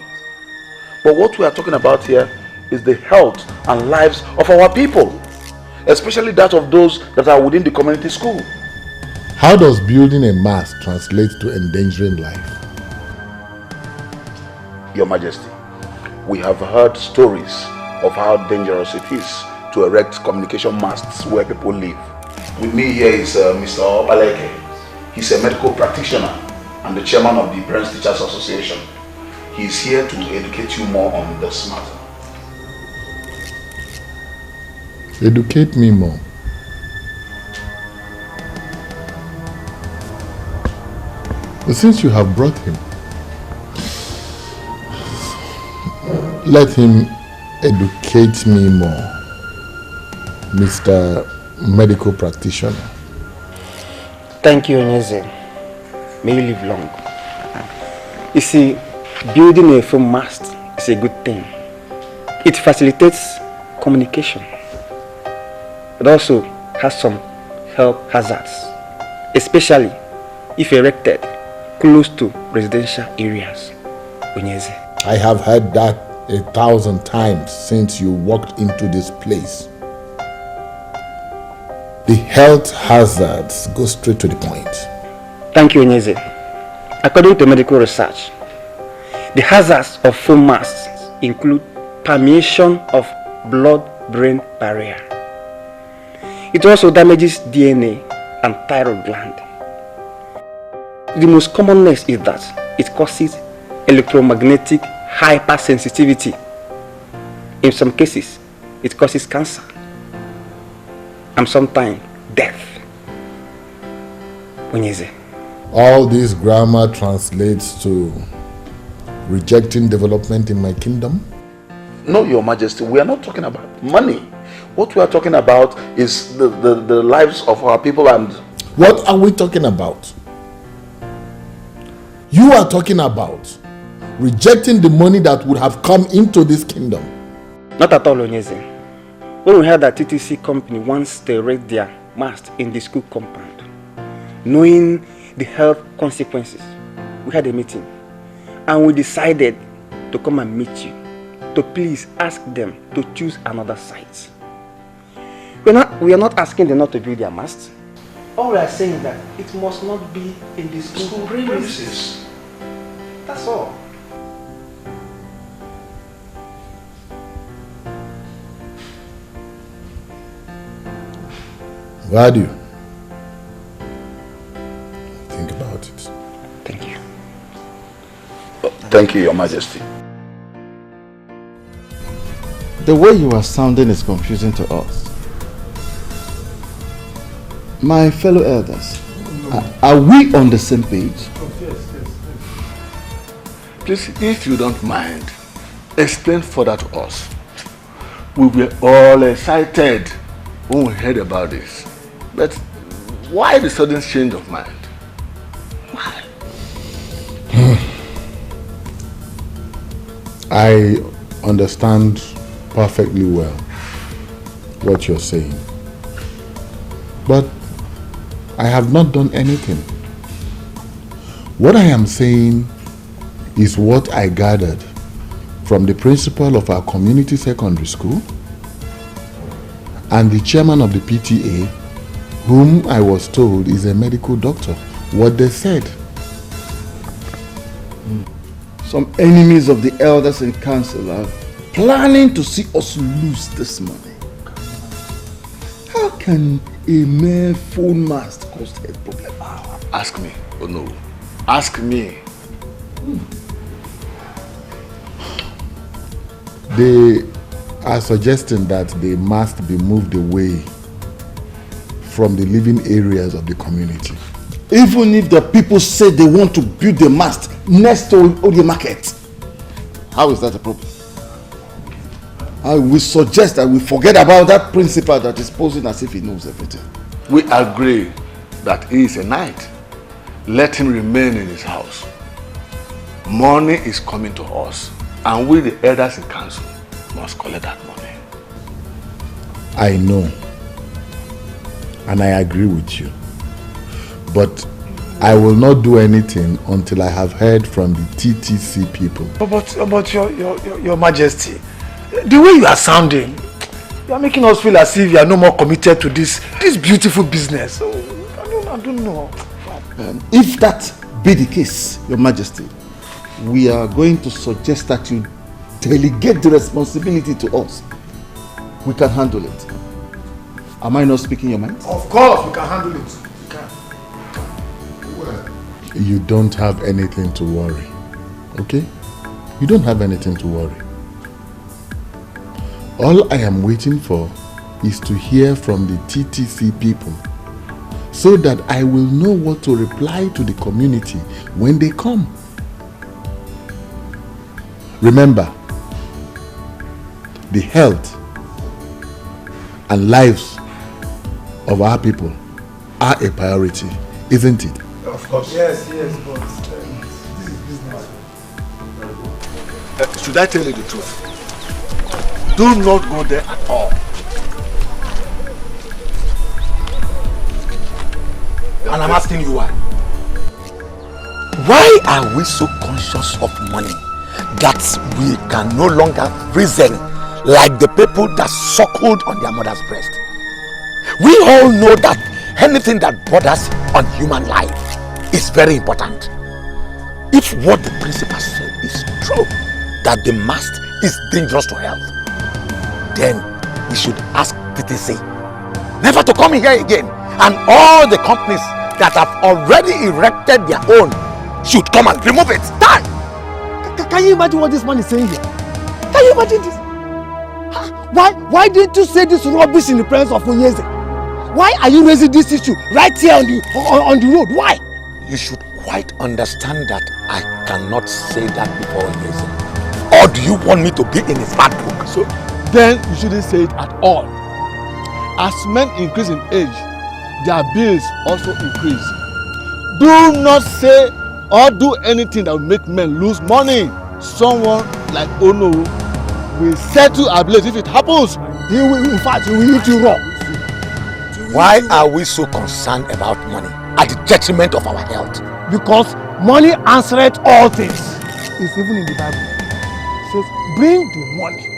But what we are talking about here is the health and lives of our people, especially that of those that are within the community school. How does building a mast translate to endangering life? Your Majesty, we have heard stories of how dangerous it is to erect communication masts where people live. With me here is Mr. Opaleke. He's a medical practitioner and the chairman of the Parents Teachers Association. He's here to educate you more on this matter. Educate me more. But since you have brought him, let him educate me more, Mr. Medical Practitioner. Thank you, Onyeze. May you live long. You see, building a phone mast is a good thing. It facilitates communication. It also has some health hazards, especially if erected close to residential areas. Onyeze. I have heard that 1,000 times since you walked into this place. The health hazards go straight to the point. Thank you, Onyeze. According to medical research, the hazards of foam masts include permeation of blood-brain barrier. It also damages DNA and thyroid gland. The most commonness is that it causes electromagnetic hypersensitivity. In some cases, it causes cancer and sometimes death. Onyeze. All this grammar translates to rejecting development in my kingdom? No, Your Majesty, we are not talking about money. What we are talking about is the lives of our people. And what are we talking about? You are talking about rejecting the money that would have come into this kingdom. Not at all, Onyeze. When we heard that TTC company wants to erect their mast in the school compound, knowing the health consequences, we had a meeting and we decided to come and meet you to please ask them to choose another site. We are not asking them not to build their mast. All we are saying is that it must not be in the school premises. That's all. Value. Think about it. Thank you. Thank you, Your Majesty. The way you are sounding is confusing to us. My fellow elders, are we on the same page? Please, if you don't mind, explain further to us. We were all excited when we heard about this. But why the sudden change of mind? Why? I understand perfectly well what you're saying. But I have not done anything. What I am saying is what I gathered from the principal of our community secondary school and the chairman of the PTA, whom I was told is a medical doctor. What they said. Some enemies of the elders and council are planning to see us lose this money. How can a mere phone mast cause health problem? Ask me. Oh no. Ask me. They are suggesting that they must be moved away from the living areas of the community. Even if the people say they want to build the mast next to the market, how is that a problem? I will suggest that we forget about that principal that is posing as if he knows everything. We agree that he is a knight. Let him remain in his house. Money is coming to us, and we, the elders in council, must collect that money. I know, and I agree with you. But I will not do anything until I have heard from the TTC people. But your Majesty, the way you are sounding, you are making us feel as if you are no more committed to this beautiful business. So, I don't know. If that be the case, Your Majesty, we are going to suggest that you delegate the responsibility to us. We can handle it. Am I not speaking your mind? Of course, we can handle it. You don't have anything to worry, okay? You don't have anything to worry. All I am waiting for is to hear from the TTC people so that I will know what to reply to the community when they come. Remember, the health and lives of our people are a priority. isn't it? Of course. Yes, but this is business. Should I tell you the truth? Do not go there at all. And I'm asking you why. Why are we so conscious of money that we can no longer reason like the people that suckled on their mother's breast? We all know that anything that borders on human life is very important. If what the principal said is true, that the mast is dangerous to health, then we should ask TTC never to come here again, and all the companies that have already erected their own should come and remove it. Done! Can you imagine what this man is saying here? Can you imagine this? Why didn't you say this rubbish in the presence of UGEZU? Why are you raising this issue right here on the road? Why? You should quite understand that I cannot say that before UGEZU. Or do you want me to be in his bad book? So then you shouldn't say it at all. As men increase in age, their bills also increase. Do not say or do anything that will make men lose money. Someone like Ono will settle ablaze. If it happens, he will eat you raw. Why are we so concerned about money at the detriment of our health? Because money answereth all things. It's even in the Bible. It says, bring the money.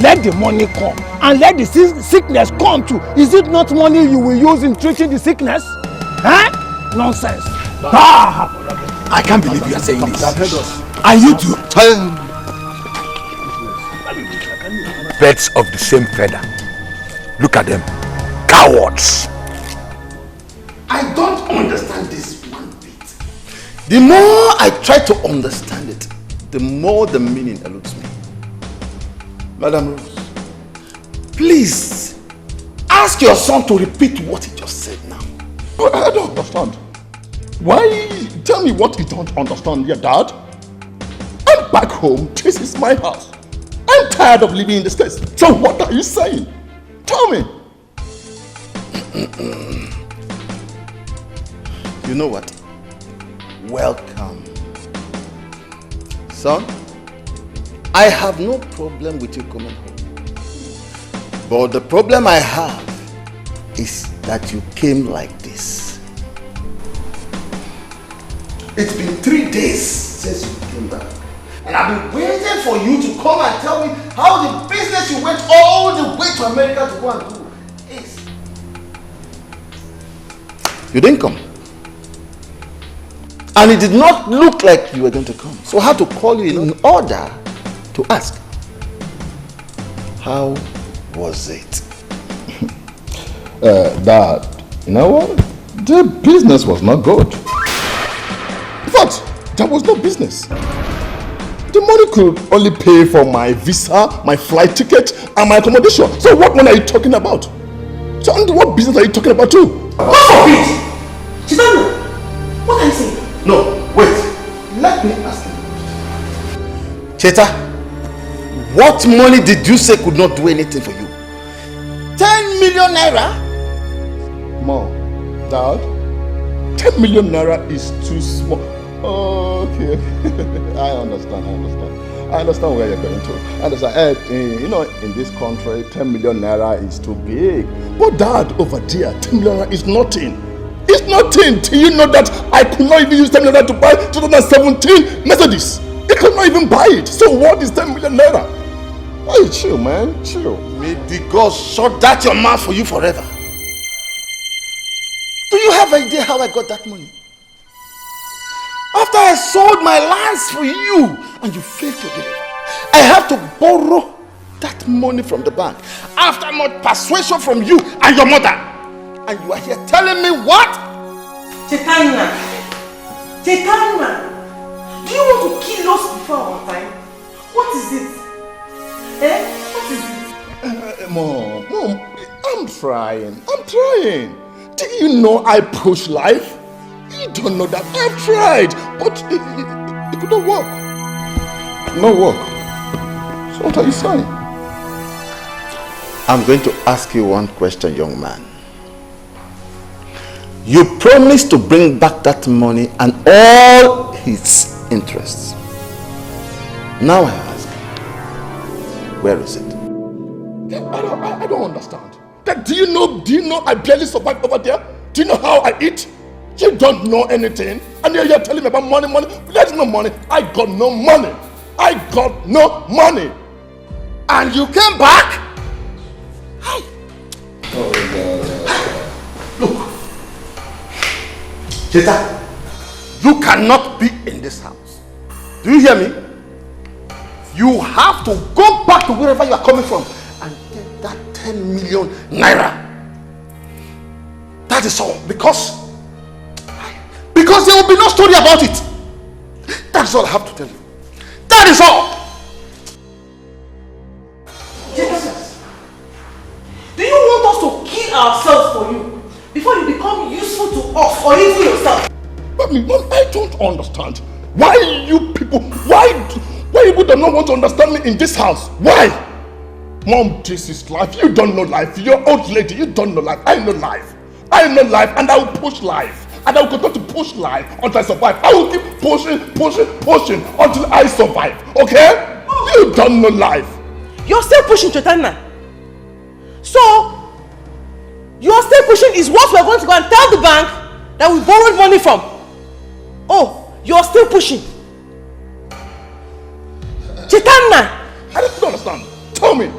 Let the money come. And let the sickness come too. Is it not money you will use in treating the sickness? Huh? Nonsense. I can't believe you are saying this. Are you two birds of the same feather? Look at them. Cowards. I don't understand this one bit. The more I try to understand it, the more the meaning eludes me. Madam Rose, please ask your son to repeat what he just said now. But I don't understand. Why? Tell me what you don't understand, your dad. I'm back home. This is my house. I'm tired of living in this place. So what are you saying? Tell me. You know what? Welcome. Son, I have no problem with you coming home. But the problem I have is that you came like this. It's been 3 days since you came back. And I've been waiting for you to come and tell me how the business you went all the way to America to go and do is. You didn't come. And it did not look like you were going to come. So I had to call you in order to ask, how was it? Dad, you know what? The business was not good. In fact, there was no business. The money could only pay for my visa, my flight ticket, and my accommodation. So what money are you talking about? So what business are you talking about too? God forbid! Chinenye, what are you saying? No, wait. Let me ask you. Cheta, what money did you say could not do anything for you? 10 million naira? Mom, Dad, 10 million naira is too small. Okay. I understand. I understand where you're going to. I understand. You know, in this country, 10 million naira is too big. But Dad, over there, 10 million naira is nothing. It's nothing. Do you know that I could not even use 10 million naira to buy 2017 Mercedes? I could not even buy it. So what is 10 million naira? Hey, chill, man. Chill. May the gods shut that your mouth for you forever. Do you have an idea how I got that money? After I sold my lands for you and you failed to deliver, I have to borrow that money from the bank after much persuasion from you and your mother. And you are here telling me what? Chinenye, do you want to kill us before our time? What is it? What is it? Mom, I'm trying. Do you know I push life? You don't know that. I've tried, but it could not work. No work. So what are you saying? I'm going to ask you one question, young man. You promised to bring back that money and all its interests. Now I ask, where is it? I don't understand. Do you know I barely survive over there? Do you know how I eat? You don't know anything. And you're telling me about money. There's no money. I got no money. I got no money. And you came back? Look. Jeta, you cannot be in this house. Do you hear me? You have to go back to wherever you are coming from and get that 10 million naira. That is all. Because there will be no story about it. That's all I have to tell you. That is all. Jesus. Do you want us to kill ourselves for you before you become useful to us or even yourself? Mom, I don't understand. Why you people do not want to understand me in this house? Why? Mom, this is life. You don't know life. You're old lady. You don't know life. I know life. I know life, and I will push life. And I will continue to push life until I survive. I will keep pushing until I survive. Okay? You don't know life. You're still pushing, Chetana. So, you're still pushing is what we're going to go and tell the bank that we borrowed money from. Oh, you're still pushing. Chetana! I don't understand. Tell me.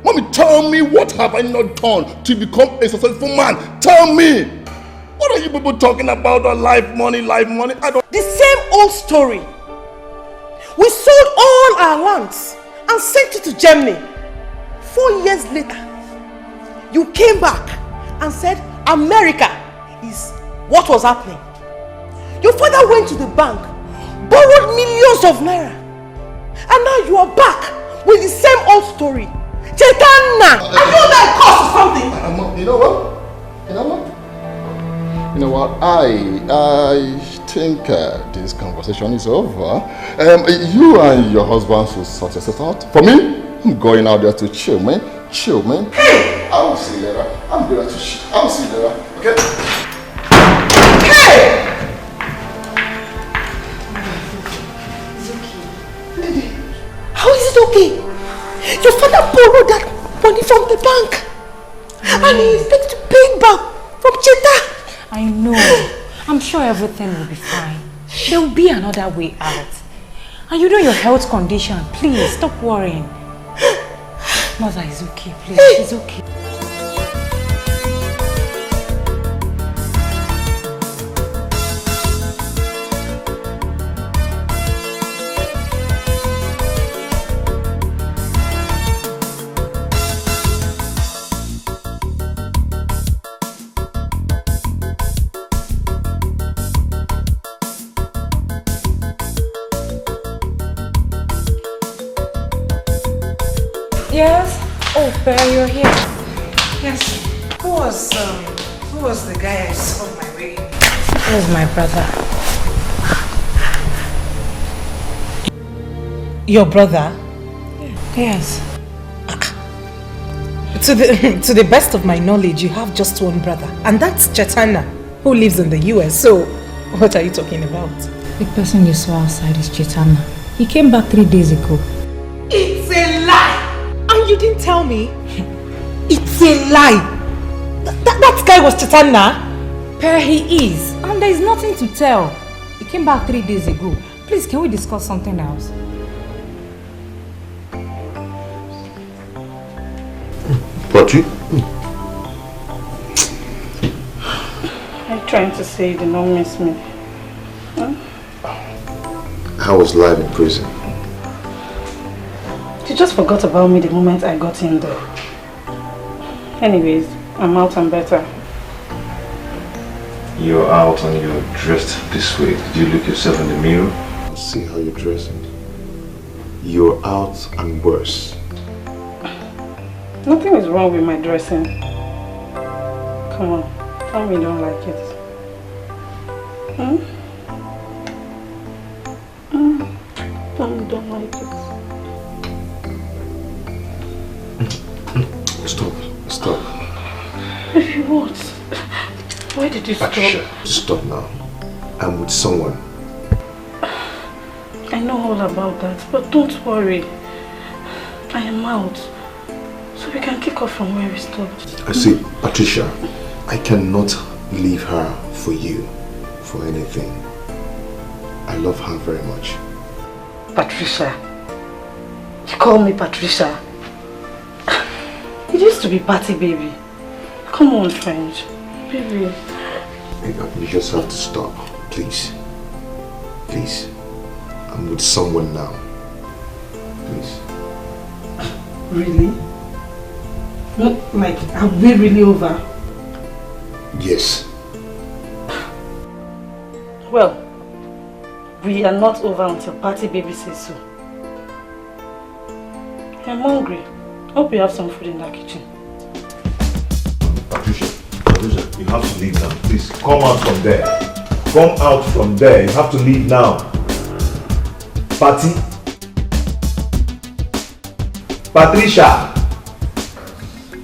Mommy, tell me, what have I not done to become a successful man? Tell me. What are you people talking about? Life, money? I don't. The same old story. We sold all our lands and sent it to Germany. 4 years later, you came back and said America is what was happening. Your father went to the bank, borrowed millions of naira, and now you are back with the same old story. Chetana! I know that cost something! You know what? I think this conversation is over. You and your husband should sort yourself out. For me, I'm going out there to chill, man. Hey! I will see you later. I'm going to chill. I will see you later. Okay? Hey! How is it okay? Your father borrowed that money from the bank. And he expects to pay it back from Cheta. I know. I'm sure everything will be fine. There will be another way out. And you know your health condition. Please, stop worrying. Mother is okay, please. She's okay. Yes? Oh, Bear, you're here. Yes. Who was the guy I saw on my way? He was my brother. Your brother? Yes. To the best of my knowledge, you have just one brother. And that's Chetana, who lives in the US. So, what are you talking about? The person you saw outside is Chetana. He came back 3 days ago. It's a lie! And you didn't tell me? It's a lie! That guy was Chetana? Per, he is. And there is nothing to tell. He came back 3 days ago. Please, can we discuss something else? But you? I'm trying to say you did not miss me. Huh? How was life in prison? You just forgot about me the moment I got in there. Anyways, I'm out and better. You're out and you're dressed this way. Did you look yourself in the mirror? See how you're dressing. You're out and worse. Nothing is wrong with my dressing. Come on, tell me you don't like it. Tell me you don't like it. Stop. Baby, what? Why did you stop? Patricia, stop now. I'm with someone. I know all about that, but don't worry. I am out. So we can kick off from where we stopped. I see, Patricia, I cannot leave her for you, for anything. I love her very much. Patricia. You call me Patricia. It used to be Patty, baby. Come on, friend. Baby. You just have to stop, please. Please. I'm with someone now. Please. Really? Not like, are we really over? Yes. Well, we are not over until Patty baby says so. I'm hungry. Hope you have some food in that kitchen. Patricia, you have to leave now. Please, come out from there. Come out from there. You have to leave now. Patty? Patricia!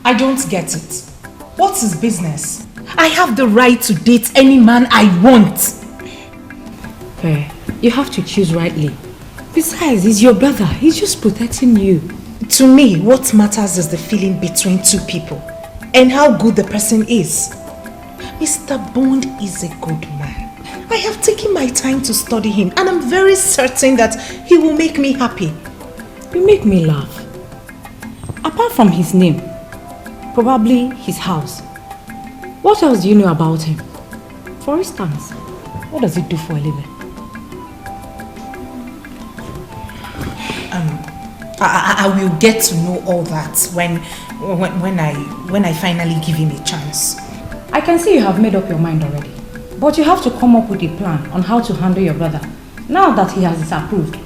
I don't get it. What's his business? I have the right to date any man I want. Fair. You have to choose rightly. Besides, he's your brother. He's just protecting you. To me, what matters is the feeling between two people and how good the person is. Mr. Bond is a good man. I have taken my time to study him and I'm very certain that he will make me happy. You make me laugh. Apart from his name, probably his house. What else do you know about him? For instance, what does he do for a living? I will get to know all that when I finally give him a chance. I can see you have made up your mind already. But you have to come up with a plan on how to handle your brother now that he has disapproved.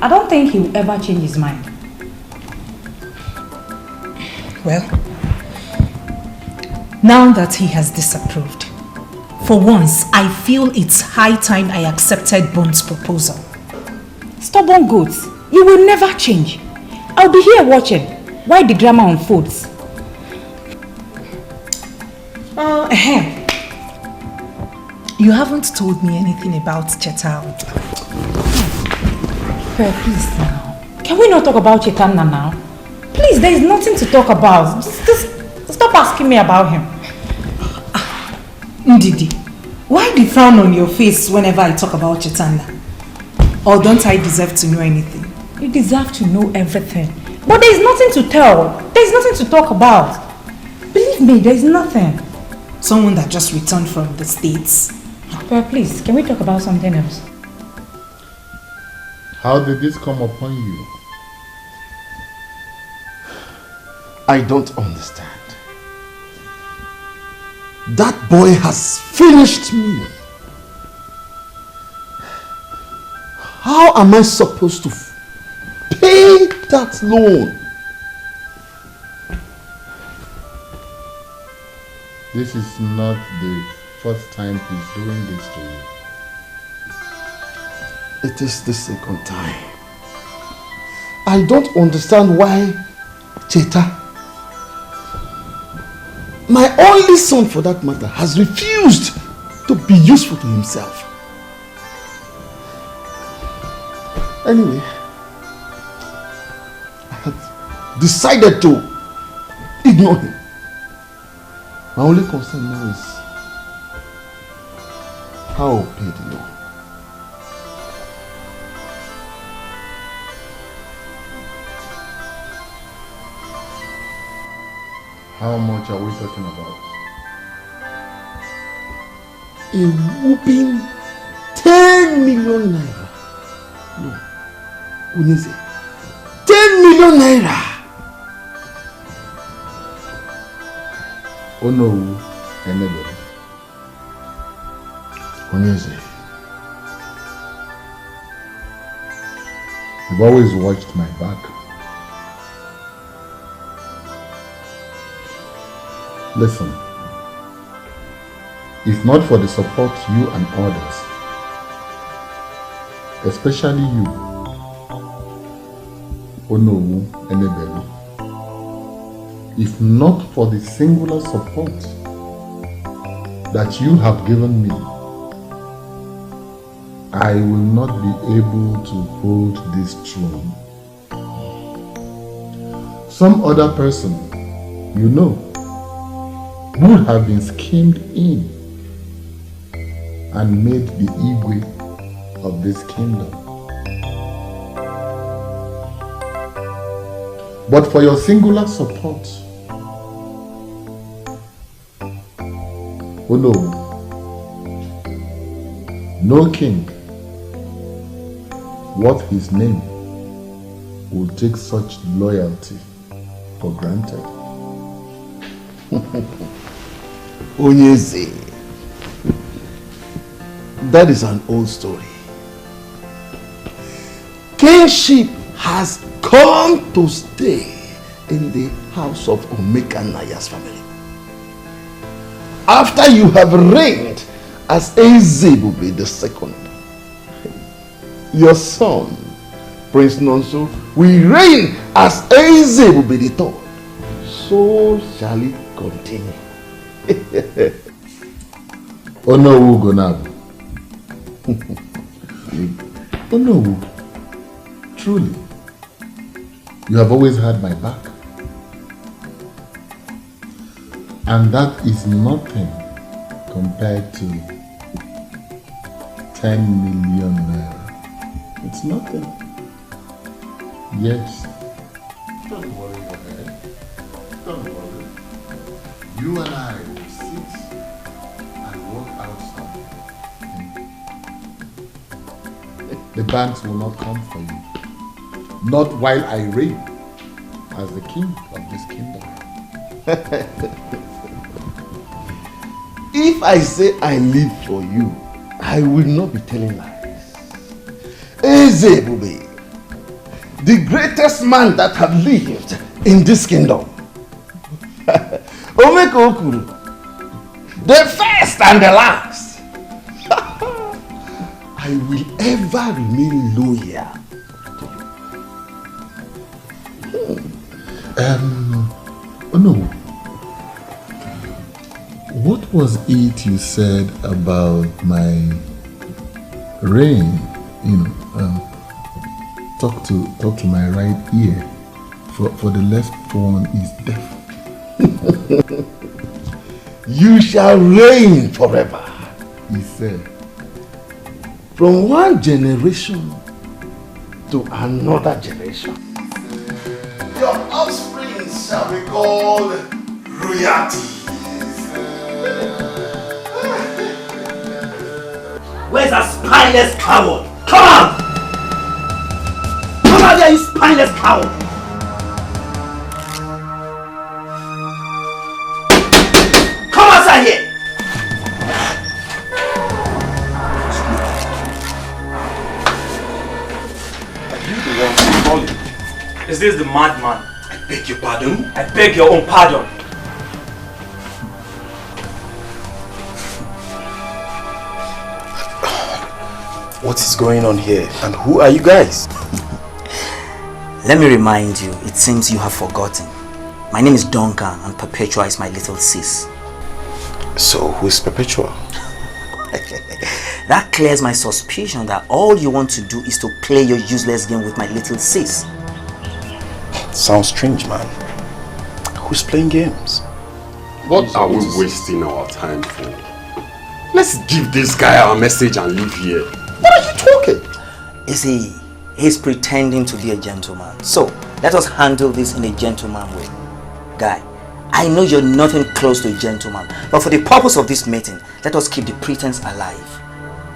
I don't think he will ever change his mind. Well, now that he has disapproved, for once I feel it's high time I accepted Bond's proposal. Stubborn goats, you will never change. I'll be here watching while the drama unfolds. You haven't told me anything about Chetal. Please now. Can we not talk about Chetanna now? Please, there is nothing to talk about. Just stop asking me about him. Ndidi, why the frown on your face whenever I talk about Chetanna? Or don't I deserve to know anything? You deserve to know everything. But there is nothing to tell. There is nothing to talk about. Believe me, there is nothing. Someone that just returned from the States. Well, please, can we talk about something else? How did this come upon you? I don't understand. That boy has finished me. How am I supposed to pay that loan? This is not the first time he's doing this to you. It is the second time. I don't understand why Cheta, my only son for that matter, has refused to be useful to himself. Anyway, I have decided to ignore him. My only concern now is how I'll pay the loan. How much are we talking about? A whooping 10 million naira. No, Unise, 10 million naira. Oh no, anybody. Unise, you've always watched my back. Listen, if not for the support you and others, especially you, Onowu Enebelu, if not for the singular support that you have given me, I will not be able to hold this throne. Some other person, you know, would have been schemed in and made the Igwe of this kingdom. But for your singular support, oh no, no king worth his name will take such loyalty for granted. Onyeze, that is an old story. Kingship has come to stay in the house of Omekanaya's family. After you have reigned as Ezebube II, your son, Prince Nonso, will reign as Ezebube III. So shall it continue. Onowu Gonabu. Onowu, truly, you have always had my back. And that is nothing compared to 10 million naira. It's nothing. Yes. Don't worry your head. Don't worry. You and I will sit and work out something. The banks will not come for you. Not while I reign as the king of this kingdom. If I say I live for you, I will not be telling lies. Ezebube, the greatest man that have lived in this kingdom. Omeko Okuru, the first and the last. I will ever remain loyal to you. Oh no. What was it you said about my reign? You know, talk to my right ear, for the left one is deaf. You shall reign forever, he said. From one generation to another generation. Your offspring shall be called royalty. Where's that spineless coward? Come on! Come out there, you spineless coward! Come outside here! Are you the one who's calling? Is this the madman? I beg your pardon? I beg your own pardon. What is going on here? And who are you guys? Let me remind you, it seems you have forgotten. My name is Duncan and Perpetua is my little sis. So, who is Perpetua? That clears my suspicion that all you want to do is to play your useless game with my little sis. Sounds strange, man. Who's playing games? What are we wasting our time for? Let's give this guy our message and leave here. What are you talking? You see, he's pretending to be a gentleman. So, let us handle this in a gentleman way. Guy, I know you're nothing close to a gentleman, but for the purpose of this meeting, let us keep the pretense alive.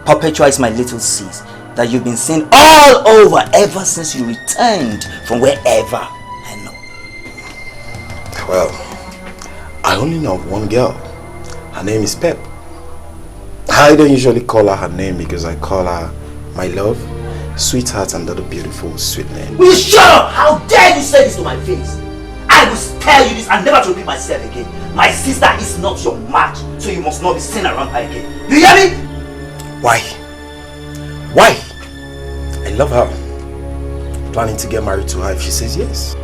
Perpetua is my little sis that you've been seeing all over ever since you returned from wherever I know. Well, I only know of one girl. Her name is Pep. I don't usually call her name because I call her my love, sweetheart, and other beautiful sweet name. Will you shut up? How dare you say this to my face? I will spare you this and never to repeat myself again. My sister is not your match, so you must not be seen around her again. You hear me? Why? Why? I love her. Planning to get married to her if she says yes.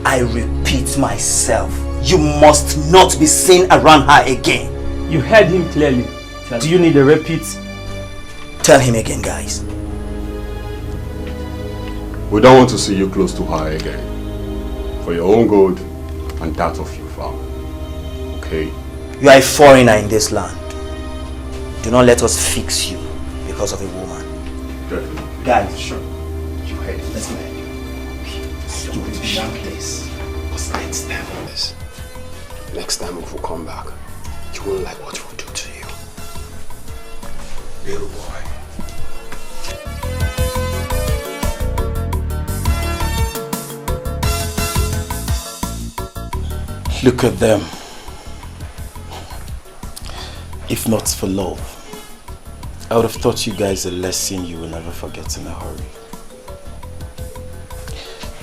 I repeat myself. You must not be seen around her again. You heard him clearly. Do you need a repeat? Tell him again, guys. We don't want to see you close to her again. For your own good and that of your family. Okay? You are a foreigner in this land. Do not let us fix you because of a woman. Definitely. Guys, sure. You heard. Let's go. Stupid place. What's next time on this? Next time if we come back, you won't like what we'll do to you. Little boy. Look at them. If not for love, I would have taught you guys a lesson you will never forget in a hurry.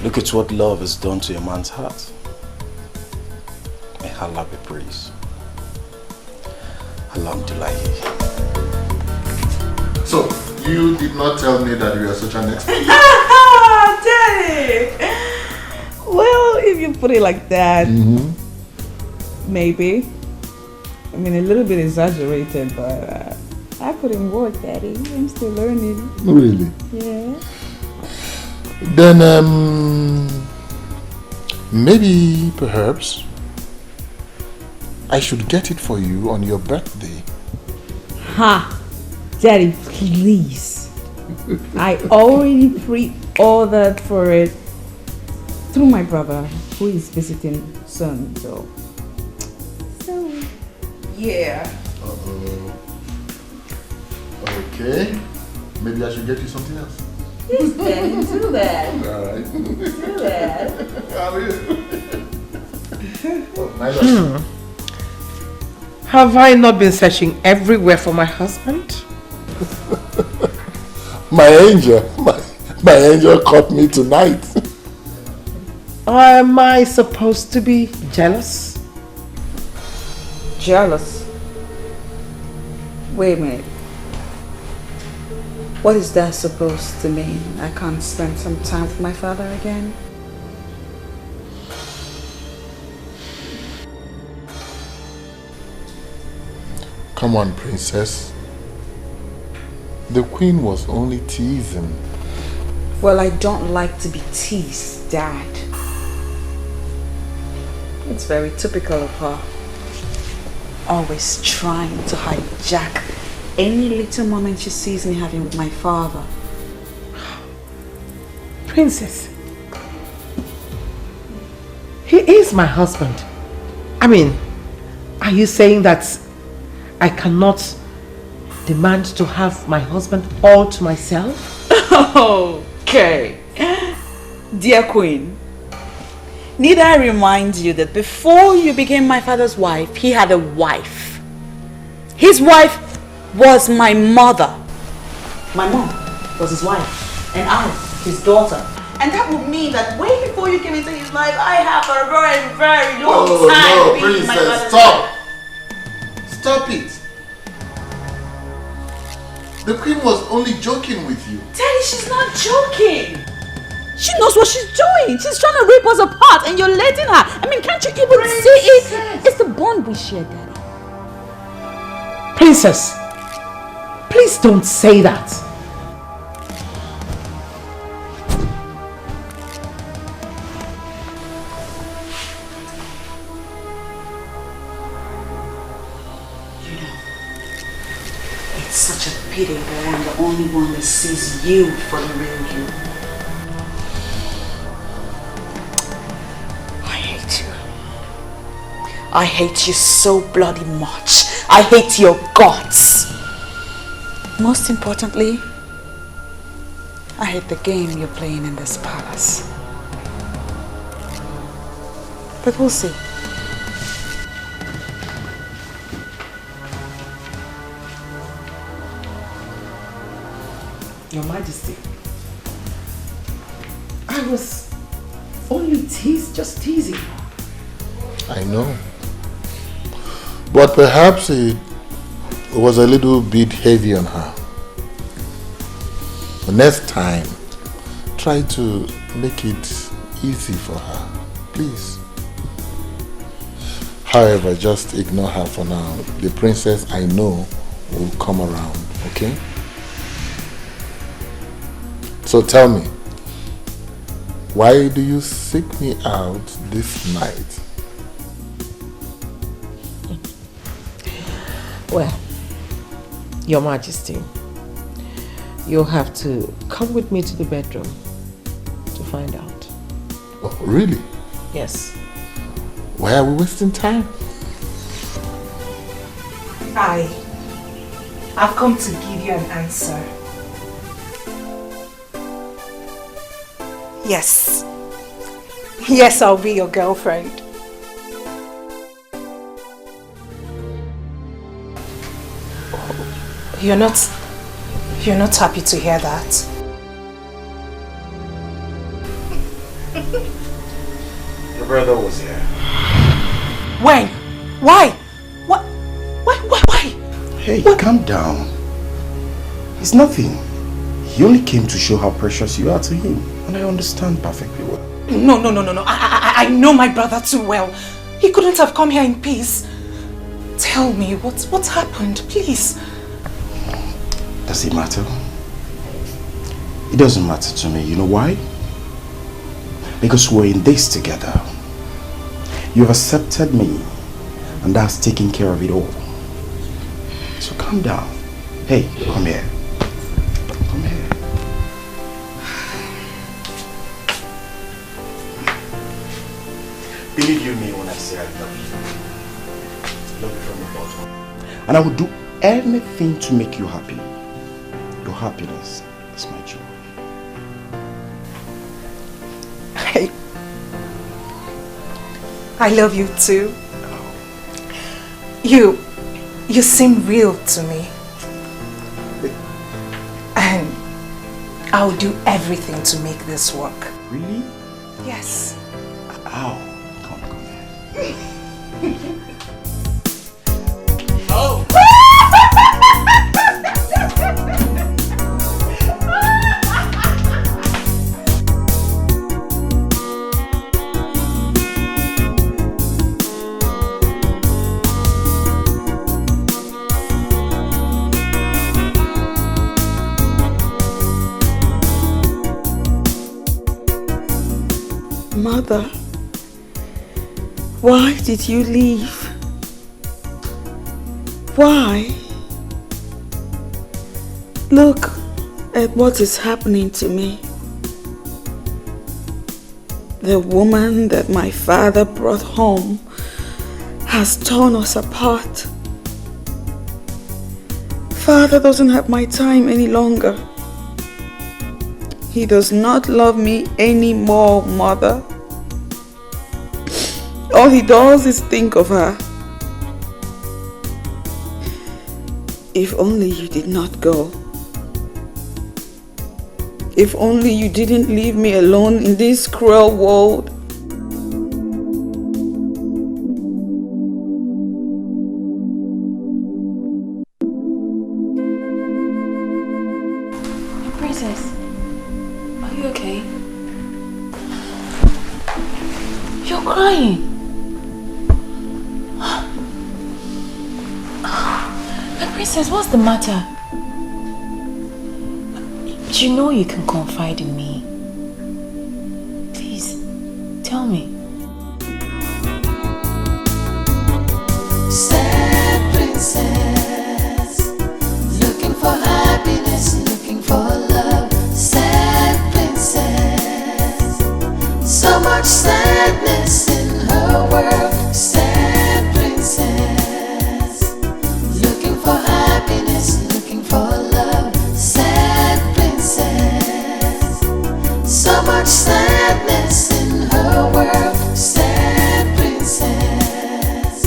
Look at what love has done to a man's heart. May Allah be praised. Alhamdulillah. So, you did not tell me that you are such an expert. Daddy! Well, if you put it like that, maybe. I mean, a little bit exaggerated, but I put in work, Daddy. I'm still learning. Really? Yeah. Then, maybe, perhaps, I should get it for you on your birthday. Ha! Daddy, please. I already pre-ordered for it through my brother, who is visiting soon, so yeah. Okay. Maybe I should get you something else. Yes, Daddy, do that. Alright. Do that. Have I not been searching everywhere for my husband? My angel caught me tonight. Am I supposed to be jealous? Jealous? Wait a minute. What is that supposed to mean? I can't spend some time with my father again? Come on, princess. The queen was only teasing. Well, I don't like to be teased, Dad. It's very typical of her. Always trying to hijack any little moment she sees me having with my father. Princess, he is my husband. I mean, are you saying that I cannot demand to have my husband all to myself? Okay. Dear Queen, need I remind you that before you became my father's wife, he had a wife. His wife was my mother. My mom was his wife, and I, his daughter. And that would mean that way before you came into his life, I have a very, very long time being my father's wife. Stop it. The queen was only joking with you. Daddy, she's not joking. She knows what she's doing. She's trying to rip us apart and you're letting her. I mean, can't you even see it? It's the bond we share, Daddy. Princess, please don't say that. You know, it's such a pity that I'm the only one that sees you for the real you. I hate you so bloody much. I hate your guts. Most importantly, I hate the game you're playing in this palace. But we'll see. Your Majesty, I was only just teasing. I know. But perhaps it was a little bit heavy on her. The next time, try to make it easy for her, please. However, just ignore her for now. The princess I know will come around, okay? So tell me, why do you seek me out this night? Well, Your Majesty, you'll have to come with me to the bedroom to find out. Oh, really? Yes. Why are we wasting time? I've come to give you an answer. Yes. Yes, I'll be your girlfriend. You're not happy to hear that? Your brother was here. When? Why? Why? Hey, calm down. It's nothing. He only came to show how precious you are to him. And I understand perfectly well. No. I know my brother too well. He couldn't have come here in peace. Tell me, what's happened, please? Does it matter? It doesn't matter to me. You know why? Because we're in this together. You've accepted me, and that's taking care of it all. So calm down. Hey, come here. Come here. Believe you me when I say I love you. Love you from the bottom. And I will do anything to make you happy. Your happiness is my joy. I love you too. You seem real to me. And I'll do everything to make this work. Really? Yes. Ow. Come here. Oh. Mother, why did you leave? Why? Look at what is happening to me. The woman that my father brought home has torn us apart. Father doesn't have my time any longer. He does not love me anymore, Mother. All he does is think of her. If only you did not go. If only you didn't leave me alone in this cruel world. Princess, are you okay? You're crying. Princess, what's the matter? You know you can confide in me. Please, tell me. Sad princess, looking for happiness, looking for love. Sad princess, so much sadness in her world. Sad princess, looking for happiness, looking for love. Sad princess, so much sadness in her world. Sad princess,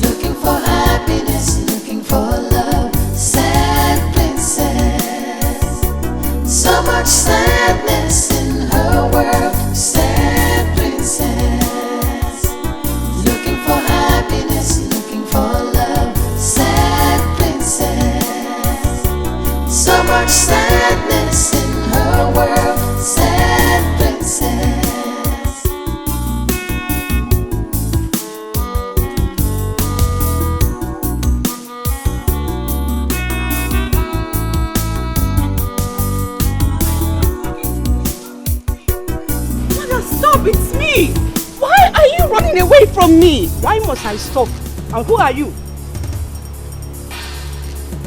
looking for happiness, looking for love. Sad princess, so much sadness in her world. Sad princess, looking for happiness, looking for love. Sad princess, so much sadness in her world. Sad princess. me? Why are you running away from me? Why must I stop? And who are you?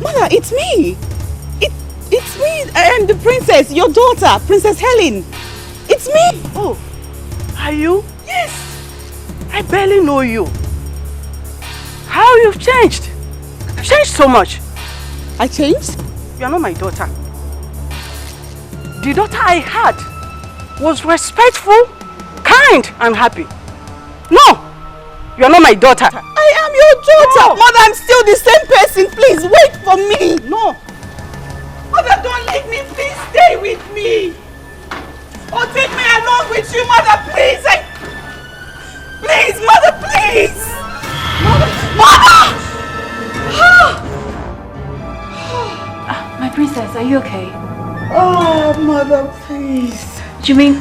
Mother, it's me. It's me and the princess, your daughter, Princess Helen. It's me. Oh, are you? Yes. I barely know you. How you've changed? You've changed so much. I changed? You're not my daughter. The daughter I had was respectful, kind, and happy. No, you're not my daughter. I am your daughter. No. Mother, I'm still the same person. Please wait for me. No. Mother, don't leave me. Please stay with me. Or take me along with you, Mother, please. Please, Mother, please. Mother! My princess, are you okay? Oh, Mother, please. Do you mean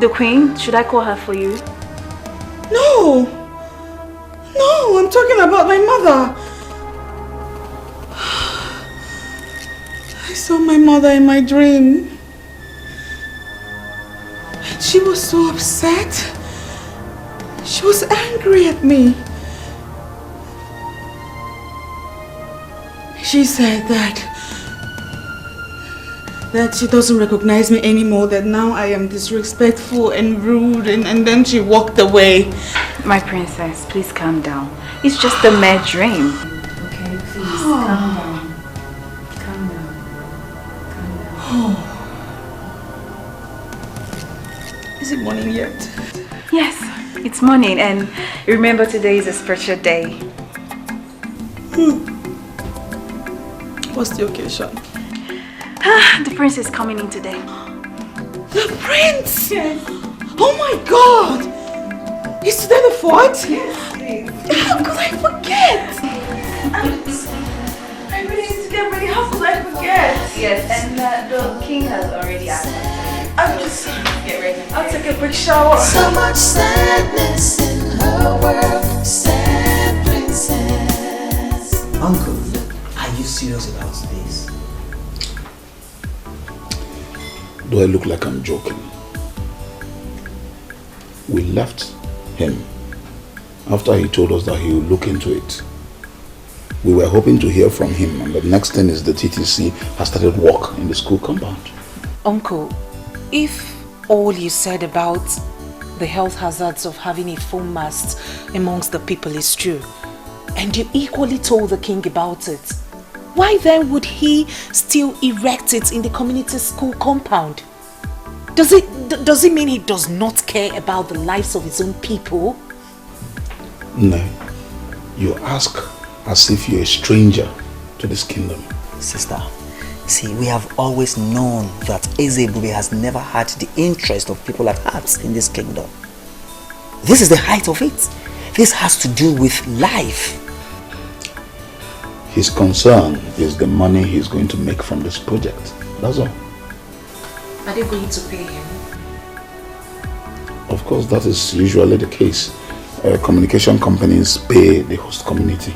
the queen? Should I call her for you? No. No, I'm talking about my mother. I saw my mother in my dream. And she was so upset. She was angry at me. She said that she doesn't recognize me anymore, that now I am disrespectful and rude, and then she walked away. My princess, please calm down. It's just a mere dream. Okay, please calm down. Calm down. Calm down. Is it morning yet? Yes, it's morning, and remember today is a special day. What's the occasion? The prince is coming in today. The prince? Yes. Oh my God! Is today the 4th? Yes, please. How could I forget? I really need to get ready. How could I forget? Yes, and the king has already asked. I'm just get ready. I'll take a quick shower. So much sadness in her world, sad princess. Uncle, are you serious about this? Do I look like I'm joking? We left him after he told us that he would look into it. We were hoping to hear from him, and the next thing is the TTC has started work in the school compound. Uncle, if all you said about the health hazards of having a foam mast amongst the people is true, and you equally told the king about it, why then would he still erect it in the community school compound? Does it mean he does not care about the lives of his own people? No. You ask as if you're a stranger to this kingdom. Sister, see, we have always known that Ezebube has never had the interest of people at heart in this kingdom. This is the height of it. This has to do with life. His concern is the money he's going to make from this project. That's all. Are they going to pay him? Of course, that is usually the case. Communication companies pay the host community.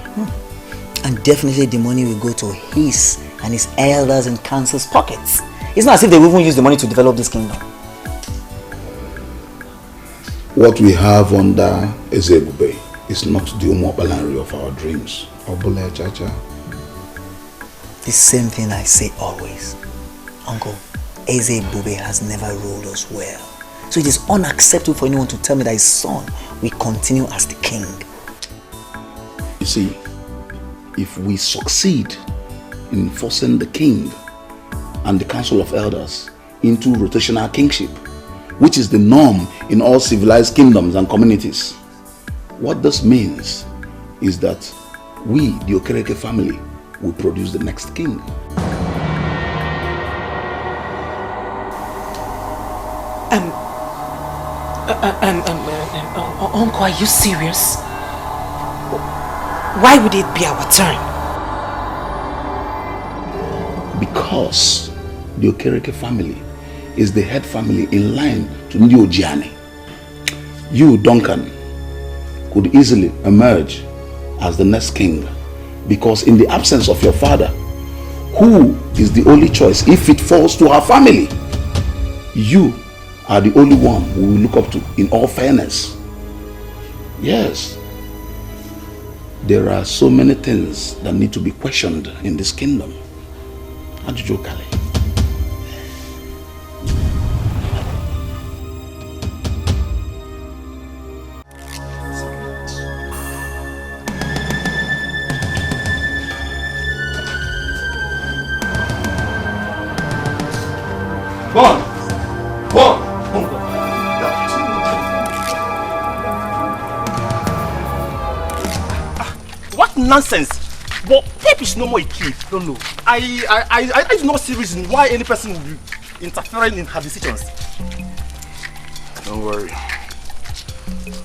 And definitely the money will go to his and his elders and council's pockets. It's not as if they will even use the money to develop this kingdom. What we have under Ezebube is not the Umobalanri of our dreams. Obule Chacha. The same thing I say always. Uncle, Ezebube has never ruled us well. So it is unacceptable for anyone to tell me that his son will continue as the king. You see, if we succeed in forcing the king and the council of elders into rotational kingship, which is the norm in all civilized kingdoms and communities, what this means is that we, the Okereke family, will produce the next king. Uncle, are you serious? Why would it be our turn? Because the Okereke family is the head family in line to Ndi Ojiane. You, Duncan, could easily emerge as the next king, because in the absence of your father, who is the only choice if it falls to our family, you are the only one we will look up to in all fairness. Yes. There are so many things that need to be questioned in this kingdom. Ajuju Kale. What nonsense! But Pep is no more a kid. No. I do not see reason why any person would be interfering in her decisions. Don't worry.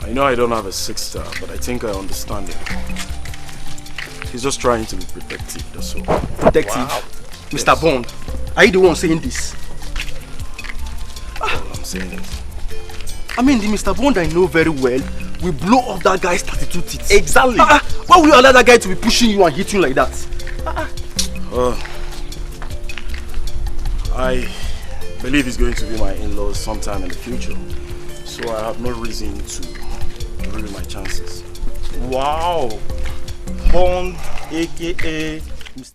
I know I don't have a 6-star, but I think I understand him. He's just trying to be protective, that's all. Protective? Wow. Mr. Yes. Bond, are you the one saying this? Well, I'm saying it. I mean, the Mr. Bond I know very well will blow off that guy's 32 teeth. Exactly. Why will you allow that guy to be pushing you and hitting you like that? I believe he's going to be my in-laws sometime in the future. So I have no reason to ruin my chances. Wow. Bond, aka